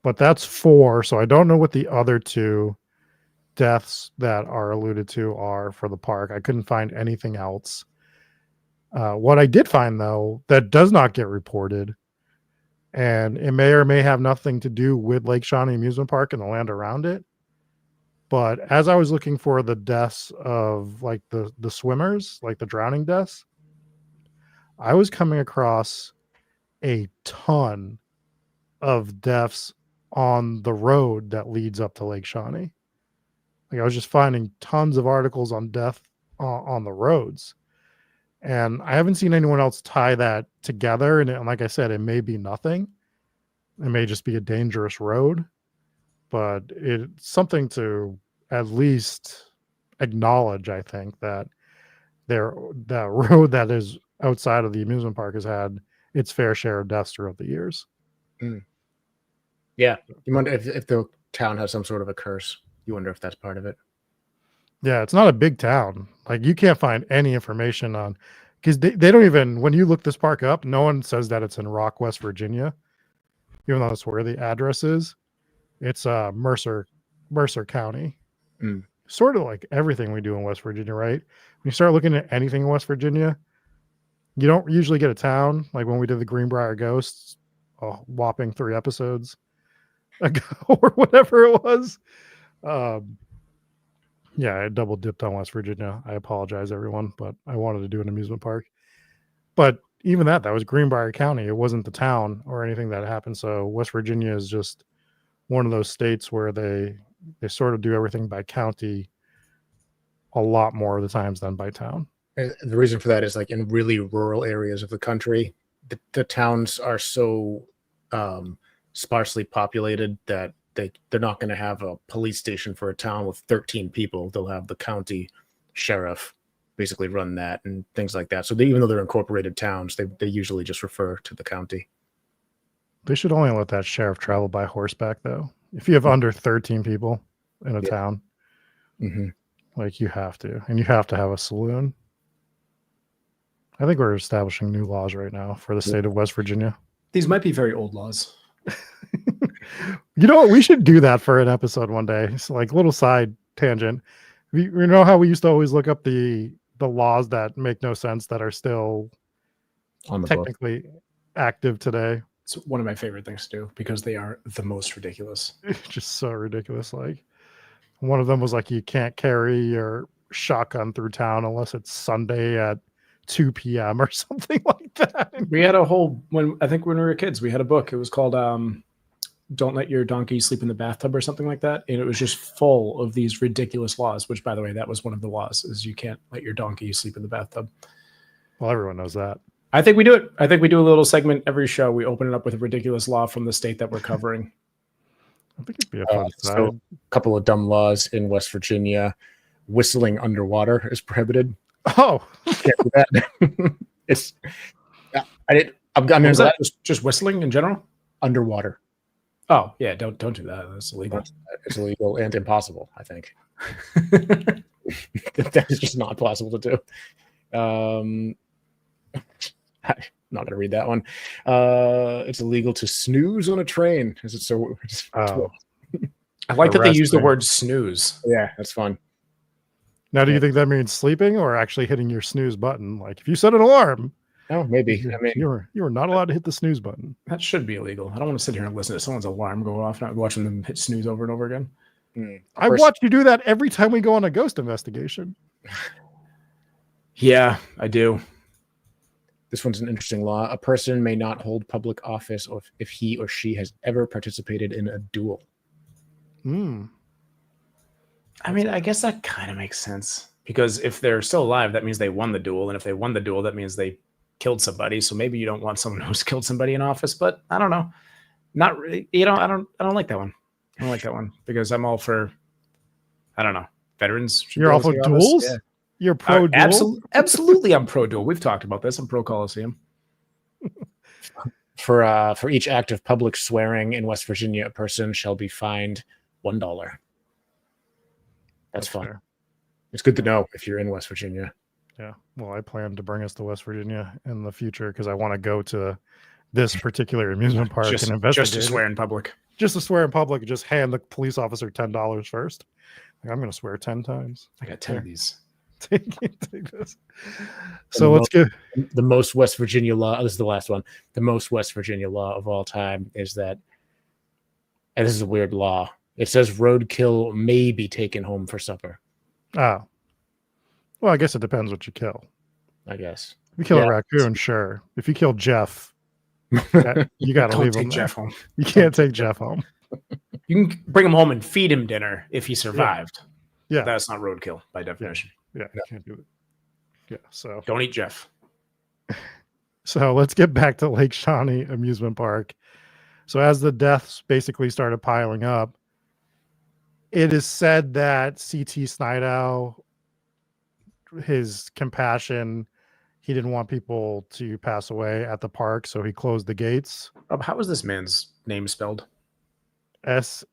But that's 4. So I don't know what the other 2 deaths that are alluded to are for the park. I couldn't find anything else. What I did find, though, that does not get reported, and it may or may have nothing to do with Lake Shawnee Amusement Park and the land around it, but as I was looking for the deaths of like the swimmers, like the drowning deaths, I was coming across a ton of deaths on the road that leads up to Lake Shawnee. Like I was just finding tons of articles on death on the roads, and I haven't seen anyone else tie that together. And like I said, it may be nothing. It may just be a dangerous road, but it's something to at least acknowledge. I think that that road that is outside of the amusement park has had its fair share of deaths throughout the years. Yeah, you wonder if the town has some sort of a curse. You wonder if that's part of it. Yeah, it's not a big town. Like you can't find any information on, because they don't even, when you look this park up, no one says that it's in Rock, West Virginia, even though that's where the address is. It's Mercer County. Sort of like everything we do in West Virginia, right? When you start looking at anything in West Virginia, you don't usually get a town. Like when we did the Greenbrier Ghosts, a whopping 3 episodes ago or whatever it was. Yeah, I double dipped on West Virginia. I apologize, everyone, but I wanted to do an amusement park. But even that was Greenbrier County. It wasn't the town or anything that happened. So West Virginia is just one of those states where they sort of do everything by county a lot more of the times than by town. And the reason for that is like in really rural areas of the country, the towns are so sparsely populated that they're not going to have a police station for a town with 13 people. They'll have the county sheriff basically run that and things like that. So even though they're incorporated towns, they usually just refer to the county. They should only let that sheriff travel by horseback, though. If you have under 13 people in a town, like you have to, and you have to have a saloon. I think we're establishing new laws right now for the state of West Virginia. These might be very old laws. You know what? We should do that for an episode one day. It's like a little side tangent. You know how we used to always look up the laws that make no sense that are still on the technically active today. It's one of my favorite things to do because they are the most ridiculous. Just so ridiculous. Like one of them was like, you can't carry your shotgun through town unless it's Sunday at 2 p.m. or something like that. We had a whole, when we were kids, we had a book. It was called Don't Let Your Donkey Sleep in the Bathtub or something like that. And it was just full of these ridiculous laws, which, by the way, that was one of the laws, is you can't let your donkey sleep in the bathtub. Well, everyone knows that. I think we do it. I think we do a little segment every show. We open it up with a ridiculous law from the state that we're covering. I think it'd be a fun side. So a couple of dumb laws in West Virginia. Whistling underwater is prohibited. Oh, Can't do that. It's just whistling in general? Underwater. Oh, yeah, don't do that. That's illegal. It's illegal and impossible, I think. That is just not possible to do. I'm not going to read that one. It's illegal to snooze on a train. Is it so? I like that they use the word snooze. Yeah, that's fun. Now, do you think that means sleeping or actually hitting your snooze button? Like if you set an alarm. Oh, maybe. I mean, you are not allowed to hit the snooze button. That should be illegal. I don't want to sit here and listen to someone's alarm go off, not watching them hit snooze over and over again. I watch you do that every time we go on a ghost investigation. Yeah, I do. This one's an interesting law. A person may not hold public office if he or she has ever participated in a duel. I mean, I guess that kind of makes sense. Because if they're still alive, that means they won the duel. And if they won the duel, that means they killed somebody. So maybe you don't want someone who's killed somebody in office, but I don't know. Not really. I don't like that one. I don't like that one because I'm all for, I don't know, veterans. You're all for duels? Yeah. You're pro duel? Absolutely, I'm pro duel. We've talked about this. I'm pro Coliseum. For each act of public swearing in West Virginia, a person shall be fined $1. That's fun. Fair. It's good to know if you're in West Virginia. Yeah. Well, I plan to bring us to West Virginia in the future because I want to go to this particular amusement park and investigate. Just to swear in public. Just to swear in public and just hand the police officer $10 first. Like, I'm going to swear 10 times. I got 10 of these. Take this. So let's get the most West Virginia law. This is the last one. The most West Virginia law of all time is that, and this is a weird law. It says roadkill may be taken home for supper. Oh. Well, I guess it depends what you kill. I guess. If you kill a raccoon, sure. If you kill Jeff, you got to leave him. Jeff home. You can't take Jeff home. You can bring him home and feed him dinner if he survived. Yeah. That's not roadkill by definition. Yeah, you can't do it. Yeah, so Don't eat Jeff. So let's get back to Lake Shawnee Amusement Park. So as the deaths basically started piling up, it is said that C.T. Snidow, his compassion, he didn't want people to pass away at the park, so he closed the gates. Rob, how was this man's name spelled? Snidow.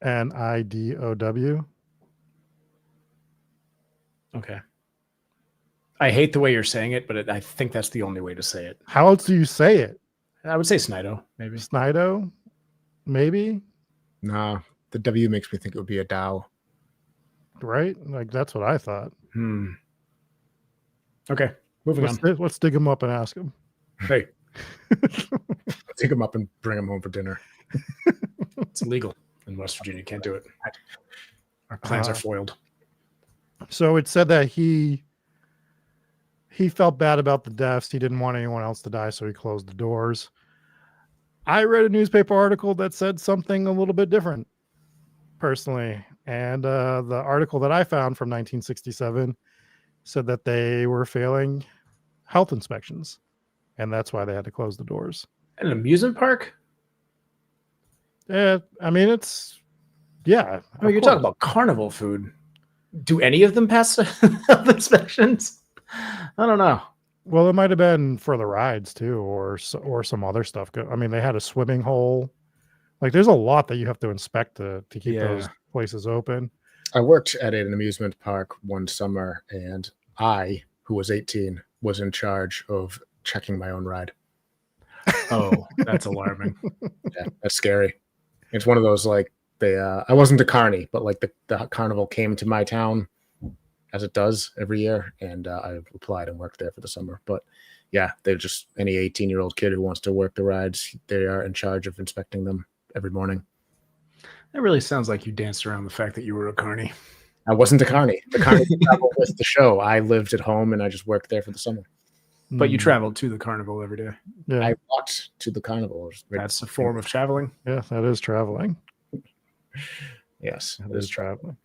Okay. I hate the way you're saying it, but I think that's the only way to say it. How else do you say it? I would say Snidow, maybe. Snidow? Maybe? Nah, the W makes me think it would be a Dow. Right? Like, that's what I thought. Okay, moving on. Let's dig him up and ask him. Hey. Take him up and bring him home for dinner. It's illegal in West Virginia. Can't do it. Our plans are foiled. So it said that he felt bad about the deaths. He didn't want anyone else to die, so he closed the doors. I read a newspaper article that said something a little bit different, personally. And the article that I found from 1967 said that they were failing health inspections, and that's why they had to close the doors. An amusement park? I mean, it's, yeah. I mean, you're talking about carnival food. Do any of them pass health inspections? I don't know. Well, it might have been for the rides too, or some other stuff. I mean, they had a swimming hole. Like, there's a lot that you have to inspect to keep those places open. I worked at an amusement park one summer, and I, who was 18, was in charge of checking my own ride. Oh, that's alarming. Yeah, that's scary. It's one of those, like, I wasn't a carny, but like the carnival came to my town, as it does every year, and I applied and worked there for the summer. But yeah, they're just any 18-year-old kid who wants to work the rides, they are in charge of inspecting them every morning. That really sounds like you danced around the fact that you were a carny. I wasn't a carny. The carny traveled with the show. I lived at home and I just worked there for the summer. But you traveled to the carnival every day. Yeah. I walked to the carnival. That's a form of traveling. Yeah, that is traveling. Yes, that is traveling.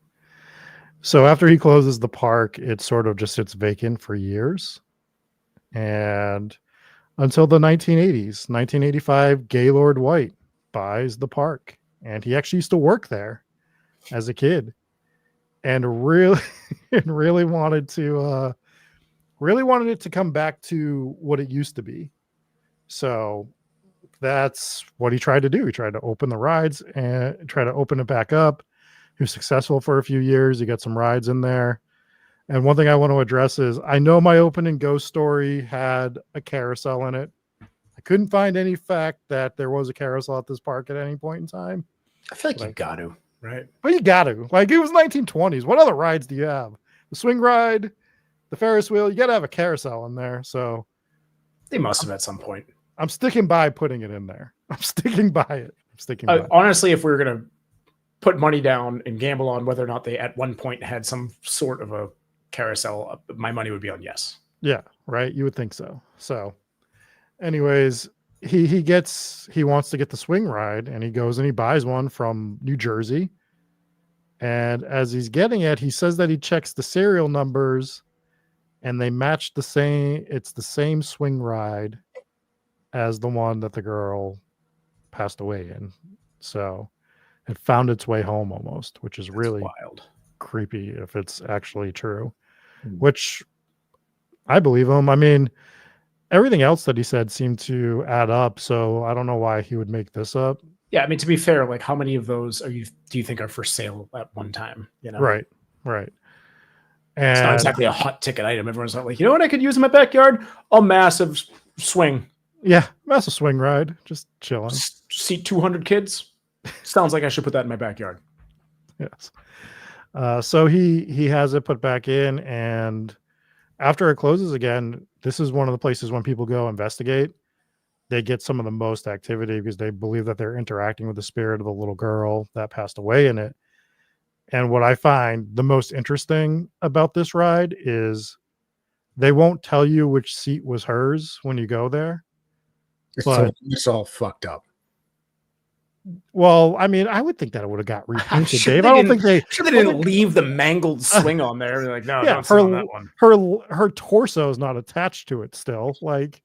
So after he closes the park, it sort of just sits vacant for years. And until the 1980s, 1985, Gaylord White buys the park. And he actually used to work there as a kid, and really wanted it to come back to what it used to be. So that's what he tried to do. He tried to open the rides and try to open it back up. He was successful for a few years. He got some rides in there. And one thing I want to address is, I know my opening ghost story had a carousel in it. I couldn't find any fact that there was a carousel at this park at any point in time. I feel like you got to, right? Well, you got to. Like, it was 1920s. What other rides do you have? The swing ride, the Ferris wheel. You got to have a carousel in there. So they must have at some point. I'm sticking by putting it in there. I'm sticking by it. Honestly, if we were going to put money down and gamble on whether or not they at one point had some sort of a carousel, my money would be on yes. Yeah, right. You would think so. So anyways, he wants to get the swing ride, and he goes and he buys one from New Jersey. And as he's getting it, he says that he checks the serial numbers and they match the same. It's the same swing ride as the one that the girl passed away in. So it found its way home almost, which is really wild, creepy if it's actually true, which I believe him. I mean, everything else that he said seemed to add up. So I don't know why he would make this up. Yeah. I mean, to be fair, like, how many of those do you think are for sale at one time? You know? Right. And it's not exactly a hot ticket item. Everyone's not like, you know what I could use in my backyard? A massive swing. Yeah. Massive swing ride. Just chilling. Seat 200 kids. Sounds like I should put that in my backyard. Yes. So he has it put back in, and after it closes again, this is one of the places when people go investigate, they get some of the most activity because they believe that they're interacting with the spirit of the little girl that passed away in it. And what I find the most interesting about this ride is they won't tell you which seat was hers when you go there. It's all fucked up. Well, I mean, I would think that it would have got repainted, sure Dave. they I don't didn't- think they. Sure, they didn't leave the mangled swing on there. They're like, no, Yeah, don't sit on that one. her torso is not attached to it still. Like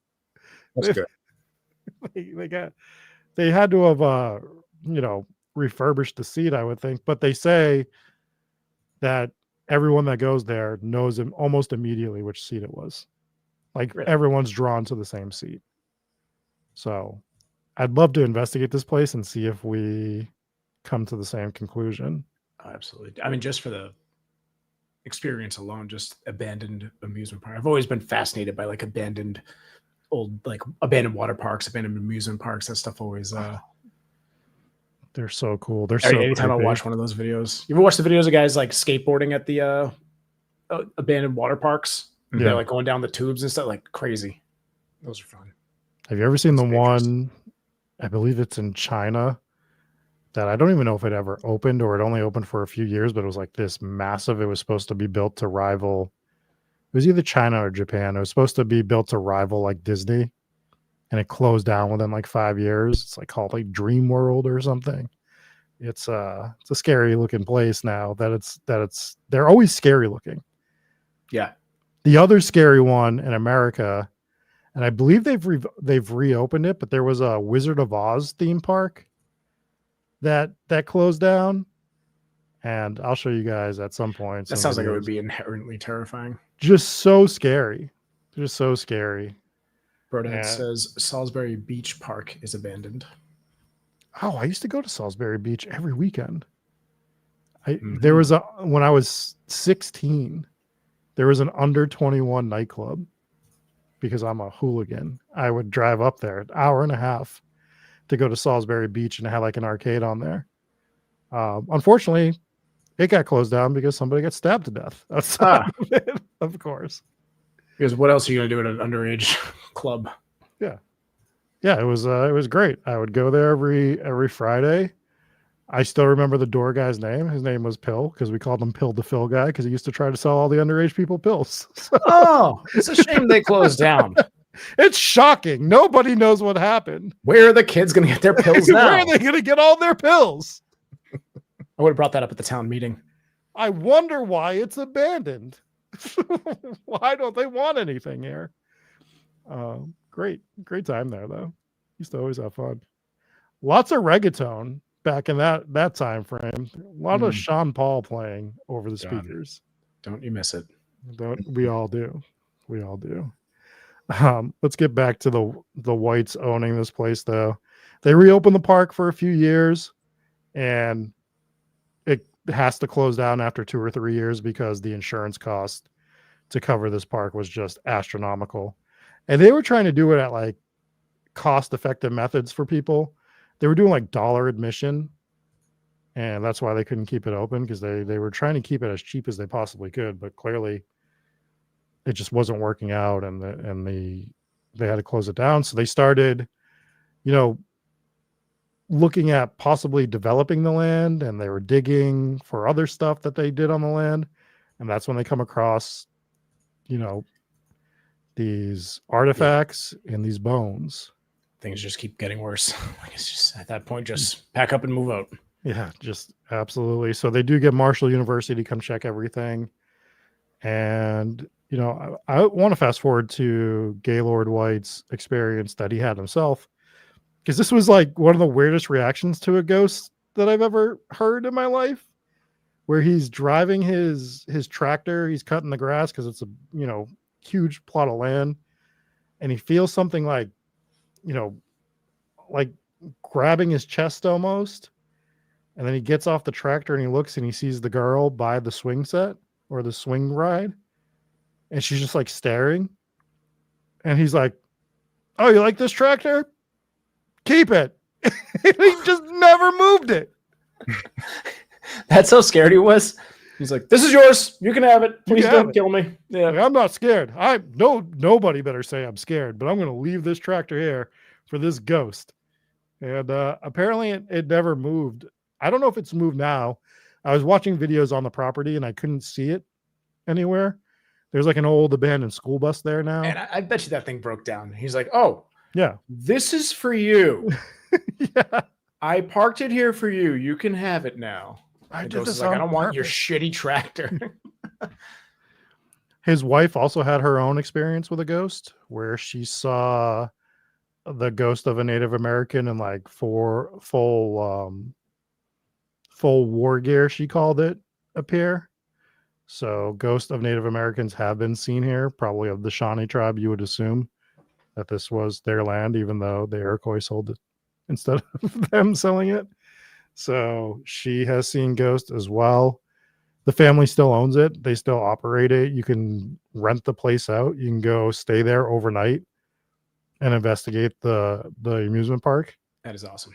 That's good. they had to have refurbished the seat, I would think. But they say that everyone that goes there knows him almost immediately which seat it was. Like Really? everyone's drawn to the same seat. So I'd love to investigate this place and see if we come to the same conclusion. Oh, absolutely. I mean, just for the experience alone, just abandoned amusement park. I've always been fascinated by like abandoned water parks, abandoned amusement parks. That stuff always. They're so cool. They're so. Anytime creepy. I watch one of those videos, you ever watch the videos of guys like skateboarding at the abandoned water parks? Yeah. They're like going down the tubes and stuff, like crazy. Those are fun. Have you ever seen the It's one? I believe it's in China. That I don't even know if it ever opened or it only opened for a few years, but it was like this massive. It was supposed to be built to rival. It was either China or Japan. It was supposed to be built to rival like Disney, and it closed down within like 5 years. It's like called like Dream World or something. It's a scary looking place now. They're always scary looking. Yeah. The other scary one in America, and I believe they've reopened it, but there was a Wizard of Oz theme park that closed down, and I'll show you guys at some point. That some sounds like it videos. would be inherently terrifying. Just so scary. Brodad Yeah. says Salisbury Beach Park is abandoned. Oh, I used to go to Salisbury Beach every weekend. Mhm. There was when I was 16, there was an under 21 nightclub because I'm a hooligan. I would drive up there an hour and a half to go to Salisbury Beach and have like an arcade on there. Unfortunately, it got closed down because somebody got stabbed to death outside of it, of course. Because what else are you going to do at an underage club? Yeah, it was great. I would go there every Friday. I still remember the door guy's name. His name was Pill because we called him Pill to Phil guy because he used to try to sell all the underage people pills. So, Oh, it's a shame they closed down. it's shocking. Nobody knows what happened. Where are the kids going to get their pills now? Where are they going to get all their pills? I would have brought that up at the town meeting. I wonder why it's abandoned. Why don't they want anything here? Great time there though. Used to always have fun. Lots of reggaeton back in that time frame. A lot of Sean Paul playing over the God. speakers. Don't you miss it? We all do. Let's get back to the whites owning this place though. They reopened the park for a few years and it has to close down after 2 or 3 years because the insurance cost to cover this park was just astronomical. And they were trying to do it at like cost effective methods for people. They were doing like $1 admission. And that's why they couldn't keep it open because they were trying to keep it as cheap as they possibly could, but clearly it just wasn't working out and they had to close it down. So they started, looking at possibly developing the land, and they were digging for other stuff that they did on the land. And that's when they come across, these artifacts and these bones. Things just keep getting worse. It's just at that point, just pack up and move out. Yeah, just absolutely. So they do get Marshall University to come check everything. And, I want to fast forward to Gaylord White's experience that he had himself, because this was like one of the weirdest reactions to a ghost that I've ever heard in my life, where he's driving his tractor, he's cutting the grass because it's a, huge plot of land, and he feels something like grabbing his chest almost. And then he gets off the tractor and he looks and he sees the girl by the swing set or the swing ride. And she's just like staring. And he's like, "Oh, you like this tractor? Keep it." He just never moved it. That's how scared he was. He's like, "This is yours. You can have it. Please don't kill me." Yeah. Like, I'm not scared. Nobody better say I'm scared, but I'm going to leave this tractor here for this ghost. And apparently it never moved. I don't know if it's moved now. I was watching videos on the property and I couldn't see it anywhere. There's like an old abandoned school bus there now. And I bet you that thing broke down. He's like, "Oh, Yeah. this is for you." Yeah. I parked it here for you. You can have it now. I The did ghost this is like, I on don't want your purpose." shitty tractor. His wife also had her own experience with a ghost where she saw the ghost of a Native American in like full war gear, she called it, appear. So ghosts of Native Americans have been seen here, probably of the Shawnee tribe. You would assume that this was their land, even though the Iroquois sold it instead of them selling it. So she has seen ghosts as well. The family still owns it. They still operate it. You can rent the place out. You can go stay there overnight and investigate the amusement park. That is awesome.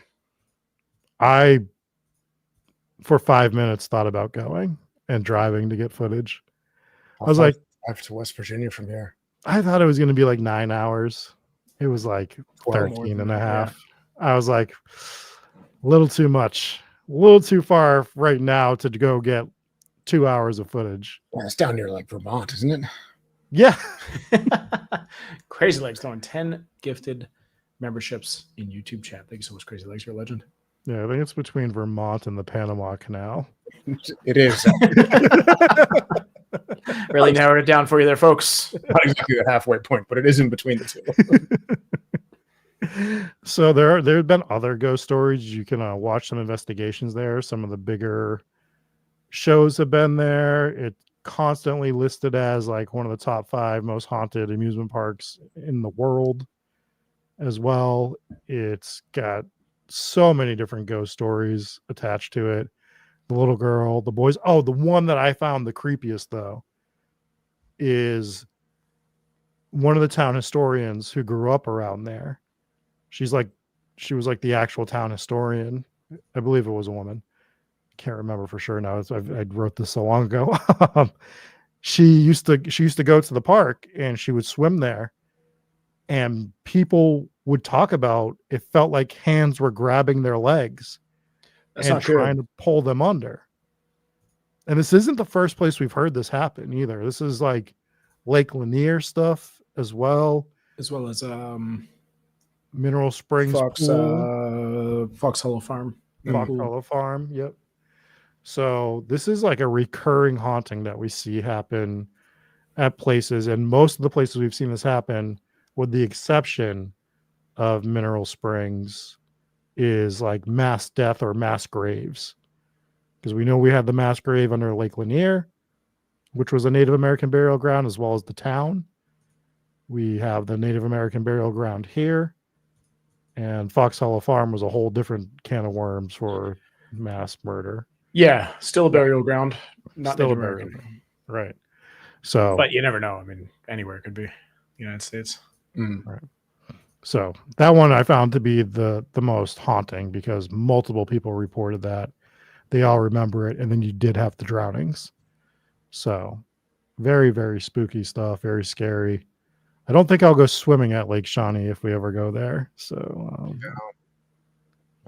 I, for 5 minutes, thought about going and driving to get footage. I was like, drive to West Virginia from here. I thought it was going to be like 9 hours. It was like 12 more 13 than and a that, yeah. half. I was like, a little too much, a little too far right now to go get 2 hours of footage. Yeah, it's down near like Vermont, isn't it? Yeah. Crazy Legs throwing 10 gifted memberships in YouTube chat. Thank you so much, Crazy Legs. You're a legend. Yeah, I think it's between Vermont and the Panama Canal. It is. Really narrowed it down for you there, folks. Not exactly the halfway point, but it is in between the two. So there have been other ghost stories. You can watch some investigations there. Some of the bigger shows have been there. It's constantly listed as like one of the top 5 most haunted amusement parks in the world as well. It's got so many different ghost stories attached to it. The little girl, the boys. Oh, the one that I found the creepiest though is one of the town historians who grew up around there. She was like the actual town historian. I believe it was a woman. Can't remember for sure now. I wrote this so long ago. She used to go to the park and she would swim there, and people would talk about it felt like hands were grabbing their legs and trying to pull them under. And this isn't the first place we've heard this happen either. This is like Lake Lanier stuff as well. As well as Mineral Springs Fox Hollow Farm. Fox Hollow Farm. Yep. So this is like a recurring haunting that we see happen at places. And most of the places we've seen this happen, with the exception of Mineral Springs, is like mass death or mass graves. Because we know we had the mass grave under Lake Lanier, which was a Native American burial ground, as well as the town. We have the Native American burial ground here. And Fox Hollow Farm was a whole different can of worms for mass murder. Yeah, still a burial ground. Not Still Native a burial American. ground. Right. So, but you never know. I mean, anywhere it could be. United States. Right. So that one I found to be the most haunting because multiple people reported that. They all remember it. And then you did have the drownings. So very, very spooky stuff. Very scary. I don't think I'll go swimming at Lake Shawnee if we ever go there. So,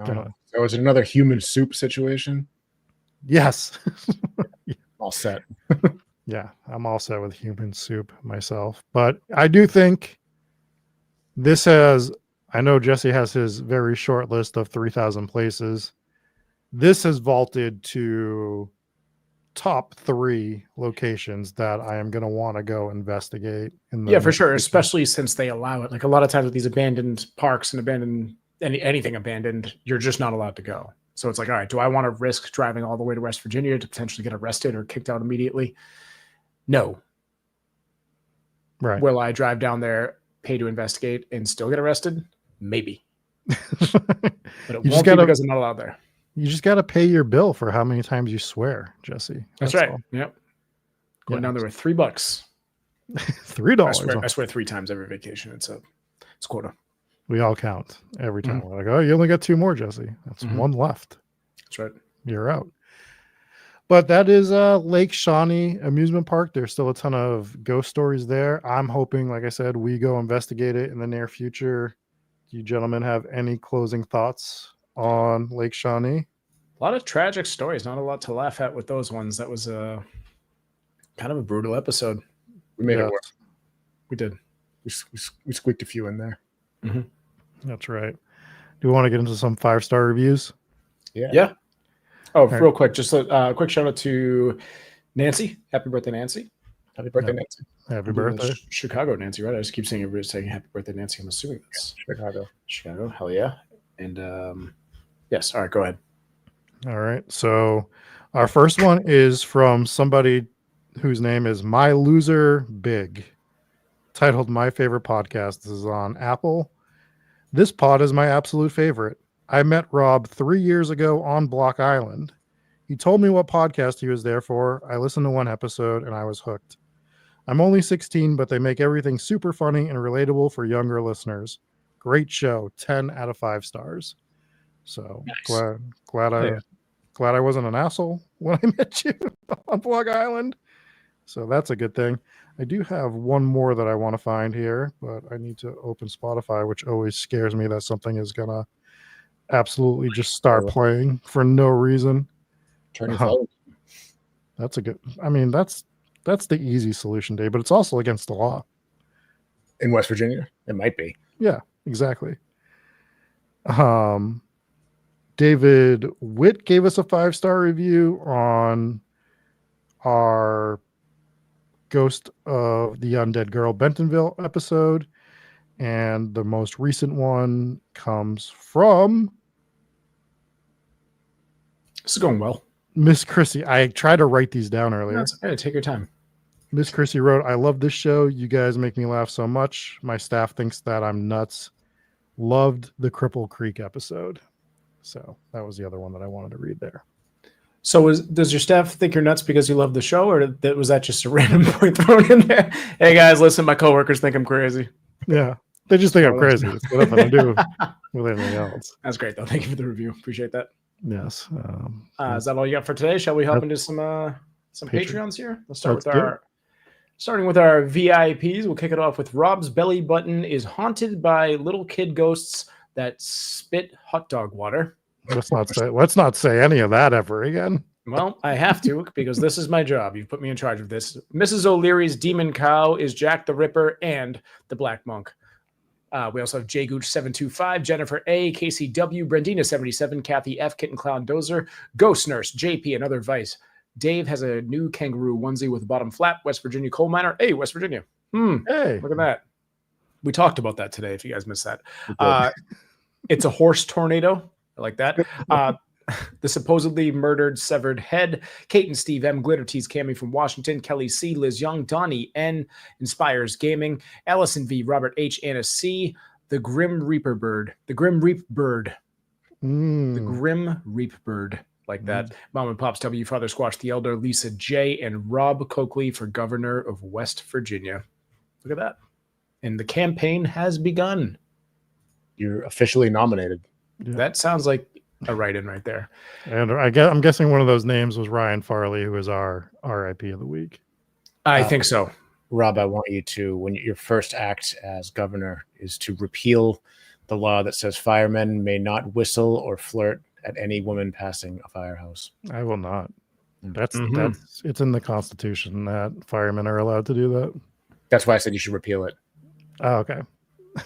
So is it another human soup situation? Yes. All set. Yeah, I'm all set with human soup myself. But I do think this has, I know Jesse has his very short list of 3,000 places. This has vaulted to top 3 locations that I am going to want to go investigate. Yeah, for sure. Especially since they allow it. Like a lot of times with these abandoned parks and abandoned anything abandoned, you're just not allowed to go. So it's like, all right, do I want to risk driving all the way to West Virginia to potentially get arrested or kicked out immediately? No. Right. Will I drive down there, pay to investigate, and still get arrested? Maybe. But it won't be because I'm not allowed there. You just got to pay your bill for how many times you swear, Jesse. That's right. All. Yep. Going down there with $3. $3. I swear 3 times every vacation. It's quota. We all count every time. We're like, oh, you only got 2 more, Jesse. That's 1 left. That's right. You're out. But that is Lake Shawnee Amusement Park. There's still a ton of ghost stories there. I'm hoping, like I said, we go investigate it in the near future. Do you gentlemen have any closing thoughts on Lake Shawnee? A lot of tragic stories. Not a lot to laugh at with those ones. That was kind of a brutal episode. We made it work. We did. We squeaked a few in there. That's right. Do we want to get into some 5-star reviews? Yeah. Oh, right. real quick, just a quick shout out to Nancy. Happy birthday, Nancy. Happy birthday, Yep. Nancy. Happy birthday. Chicago, Nancy, right? I just keep saying everybody saying happy birthday, Nancy. I'm assuming that's Chicago. Hell yeah. And yes, all right, go ahead. All right. So our first one is from somebody whose name is My Loser Big, titled My Favorite Podcast. This is on Apple. This pod is my absolute favorite. I met Rob 3 years ago on Block Island. He told me what podcast he was there for. I listened to one episode and I was hooked. I'm only 16, but they make everything super funny and relatable for younger listeners. Great show. 10 out of 5 stars. So Nice. glad I wasn't an asshole when I met you on Block Island. So that's a good thing. I do have one more that I want to find here, but I need to open Spotify, which always scares me that something is gonna absolutely just start playing for no reason. Turn your phone. That's a good. I mean, that's the easy solution, Dave, but it's also against the law. In West Virginia, it might be. Yeah, exactly. David Witt gave us a 5-star review on our Ghost of the Undead Girl Bentonville episode. And the most recent one comes from This is going well. Miss Chrissy. I tried to write these down earlier. That's okay. Take your time. Miss Chrissy wrote, I love this show. You guys make me laugh so much. My staff thinks that I'm nuts. Loved the Cripple Creek episode. So that was the other one that I wanted to read there. So does your staff think you're nuts because you love the show, or was that just a random point thrown in there? Hey guys, listen, my coworkers think I'm crazy. Yeah, they just think I'm crazy. It's got nothing to do with anything else. That's great, though. Thank you for the review. Appreciate that. Yes. Is that all you got for today? Shall we hop into some Patreons here? Let's start starting with our VIPs. We'll kick it off with Rob's belly button is haunted by little kid ghosts that spit hot dog water. Let's not say any of that ever again. Well, I have to because this is my job. You've put me in charge of this. Mrs. O'Leary's demon cow is Jack the Ripper and the Black Monk. We also have J Gooch 725, Jennifer A, KCW, Brandina 77, Kathy F, Kitten Clown Dozer, Ghost Nurse, JP, another Vice. Dave has a new kangaroo onesie with a bottom flap. West Virginia coal miner. Hey, West Virginia. Hey, look at that. We talked about that today. If you guys missed that, it's a horse tornado. I like that. The supposedly murdered severed head. Kate and Steve M, Glitter Tees, Cammy from Washington, Kelly C, Liz Young, Donnie N, Inspires Gaming, Allison V, Robert H, Anna C, the Grim Reaper Bird, the Grim Reap Bird, the Grim Reap Bird, like that. Mom and Pops W, Father Squash the Elder, Lisa J, and Rob Coakley for governor of West Virginia. Look at that. And the campaign has begun. You're officially nominated. Yeah. That sounds like a write-in right there. And I'm guessing one of those names was Ryan Farley, who is our RIP of the week. I think so. Rob, I want you to, when your first act as governor is to repeal the law that says firemen may not whistle or flirt at any woman passing a firehouse. I will not. That's it's in the Constitution that firemen are allowed to do that. That's why I said you should repeal it. Oh, okay.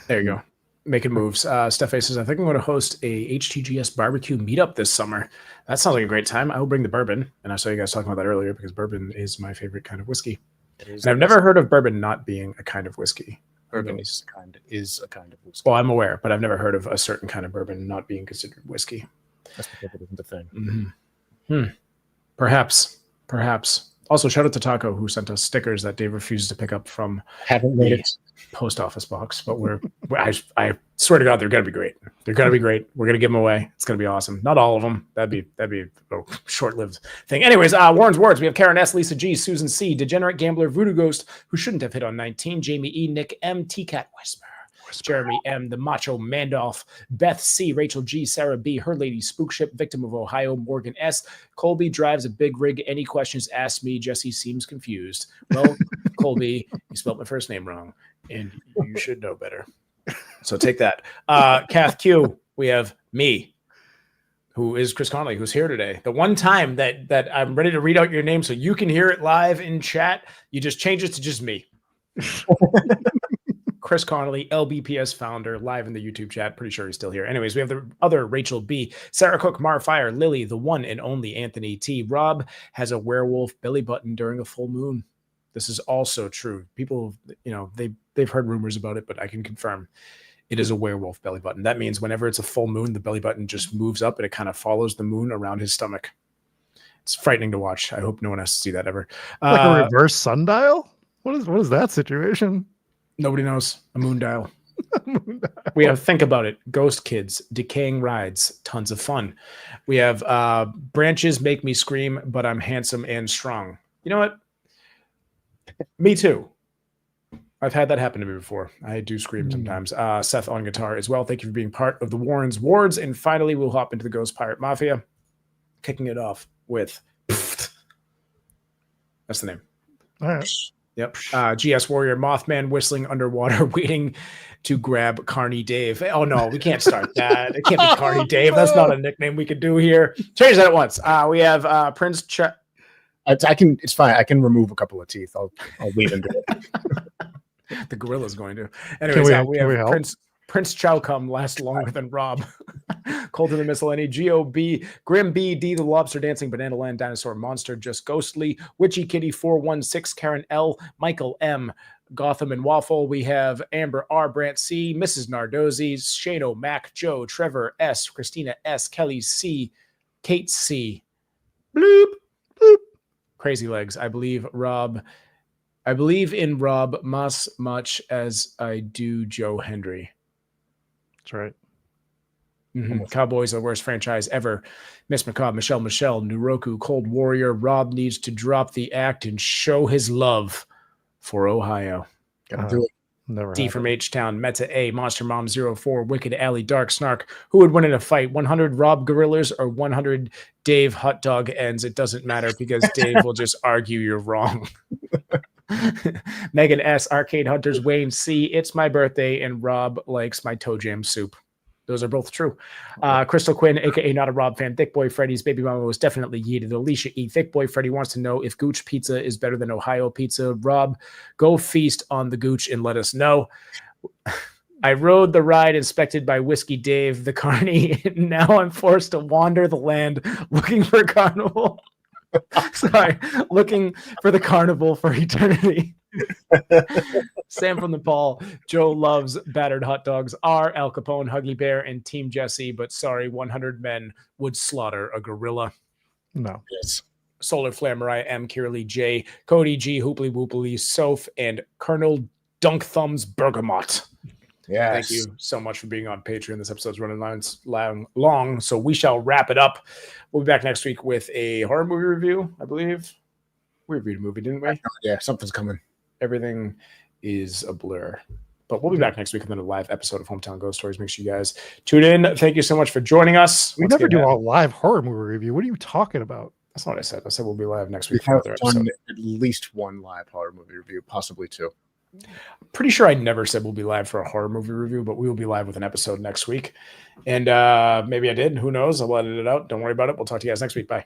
There you go. Making moves. Steph says, I think I'm going to host a HTGS barbecue meetup this summer. That sounds like a great time. I will bring the bourbon. And I saw you guys talking about that earlier because bourbon is my favorite kind of whiskey. And I've never heard of bourbon not being a kind of whiskey. Bourbon is a kind of whiskey. Well, I'm aware, but I've never heard of a certain kind of bourbon not being considered whiskey. That's because it isn't a thing. Perhaps. Also, shout out to Taco, who sent us stickers that Dave refused to pick up from the post office box. But I swear to God, they're gonna be great. They're gonna be great. We're gonna give them away. It's gonna be awesome. Not all of them. That'd be a short-lived thing. Anyways, Warren's words. We have Karen S, Lisa G, Susan C, Degenerate Gambler, Voodoo Ghost, who shouldn't have hit on 19, Jamie E, Nick M, T-Cat Whisper, Jeremy M, the Macho Mandolph, Beth C, Rachel G, Sarah B, Her Lady Spookship, Victim of Ohio, Morgan S, Colby drives a big rig. Any questions, ask me. Jesse seems confused. Well, Colby, you spelled my first name wrong, and you should know better. So take that. Kath Q, we have me, who is Chris Connolly, who's here today. The one time that I'm ready to read out your name so you can hear it live in chat, you just change it to just me. Chris Connolly, LBPS founder, live in the YouTube chat. Pretty sure he's still here. Anyways, we have the other Rachel B, Sarah Cook, Mar Fire, Lily, the one and only Anthony T. Rob has a werewolf belly button during a full moon. This is also true. People, they've heard rumors about it, but I can confirm it is a werewolf belly button. That means whenever it's a full moon, the belly button just moves up and it kind of follows the moon around his stomach. It's frightening to watch. I hope no one has to see that ever. Like a reverse sundial? What is that situation? Nobody knows. A moon dial. We have Think About It, Ghost Kids, Decaying Rides, tons of fun. We have Branches Make Me Scream, But I'm Handsome and Strong. You know what? Me too. I've had that happen to me before. I do scream sometimes. Seth on guitar as well. Thank you for being part of the Warrens Wards. And finally, we'll hop into the Ghost Pirate Mafia, kicking it off with... That's the name. All right. Yep. GS Warrior, Mothman whistling underwater, waiting to grab Carney Dave. Oh no, we can't start that. It can't be Carney Dave. That's not a nickname we could do here. Change that at once. We have Prince. I can. It's fine. I can remove a couple of teeth. I'll leave into it. The gorilla's going to. Anyways, we have help? Prince Chowcum lasts longer than Rob. Colton the Miscellany, G.O.B., Grim B, D the Lobster Dancing, Banana Land, Dinosaur Monster, Just Ghostly, Witchy Kitty 416, Karen L, Michael M, Gotham and Waffle. We have Amber R, Brant C, Mrs. Nardozzi, Shano, Mac, Joe, Trevor S, Christina S, Kelly C, Kate C, bloop, bloop. Crazy Legs. I believe in Rob much as I do Joe Hendry. That's right. Mm-hmm. Cowboys are the worst franchise ever. Miss McCobb, Michelle, Nuroku, Cold Warrior. Rob needs to drop the act and show his love for Ohio. Gotta do it. Never D happened. from H-Town, Meta A, Monster Mom 04, Wicked Alley, Dark Snark. Who would win in a fight? 100 Rob Gorillas or 100 Dave Hot Dog Ends? It doesn't matter because Dave will just argue you're wrong. Megan S, Arcade Hunters, Wayne C, it's my birthday, and Rob likes my toe jam soup. Those are both true. Crystal Quinn, aka Not a Rob fan, Thick Boy Freddy's baby mama was definitely yeeted. Alicia E, Thick Boy Freddy wants to know if Gooch pizza is better than Ohio pizza. Rob, go feast on the Gooch and let us know. I rode the ride inspected by Whiskey Dave, the carny. Now I'm forced to wander the land looking for a carnival. Sorry, looking for the carnival for eternity. Sam from the Paul, Joe loves battered hot dogs. R, Al Capone, Huggy Bear, and Team Jesse. But sorry, 100 men would slaughter a gorilla. No. Yes. Solar Flare, Mariah M, Kiralee J, Cody G, Hooply Whooply, Soph, and Colonel Dunk Thumbs Bergamot. Yes. Thank you so much for being on Patreon. This episode's running long, so we shall wrap it up. We'll be back next week with a horror movie review, I believe. We reviewed a movie, didn't we? Yeah, something's coming. Everything is a blur. But we'll be back next week with another live episode of Hometown Ghost Stories. Make sure you guys tune in. Thank you so much for joining us. We never do a live horror movie review. What are you talking about? That's not what I said. I said we'll be live next We week for have another episode. at least one live horror movie review, possibly two. Pretty sure I never said we'll be live for a horror movie review, but we will be live with an episode next week. And maybe I did. Who knows? I'll edit it out. Don't worry about it. We'll talk to you guys next week. Bye.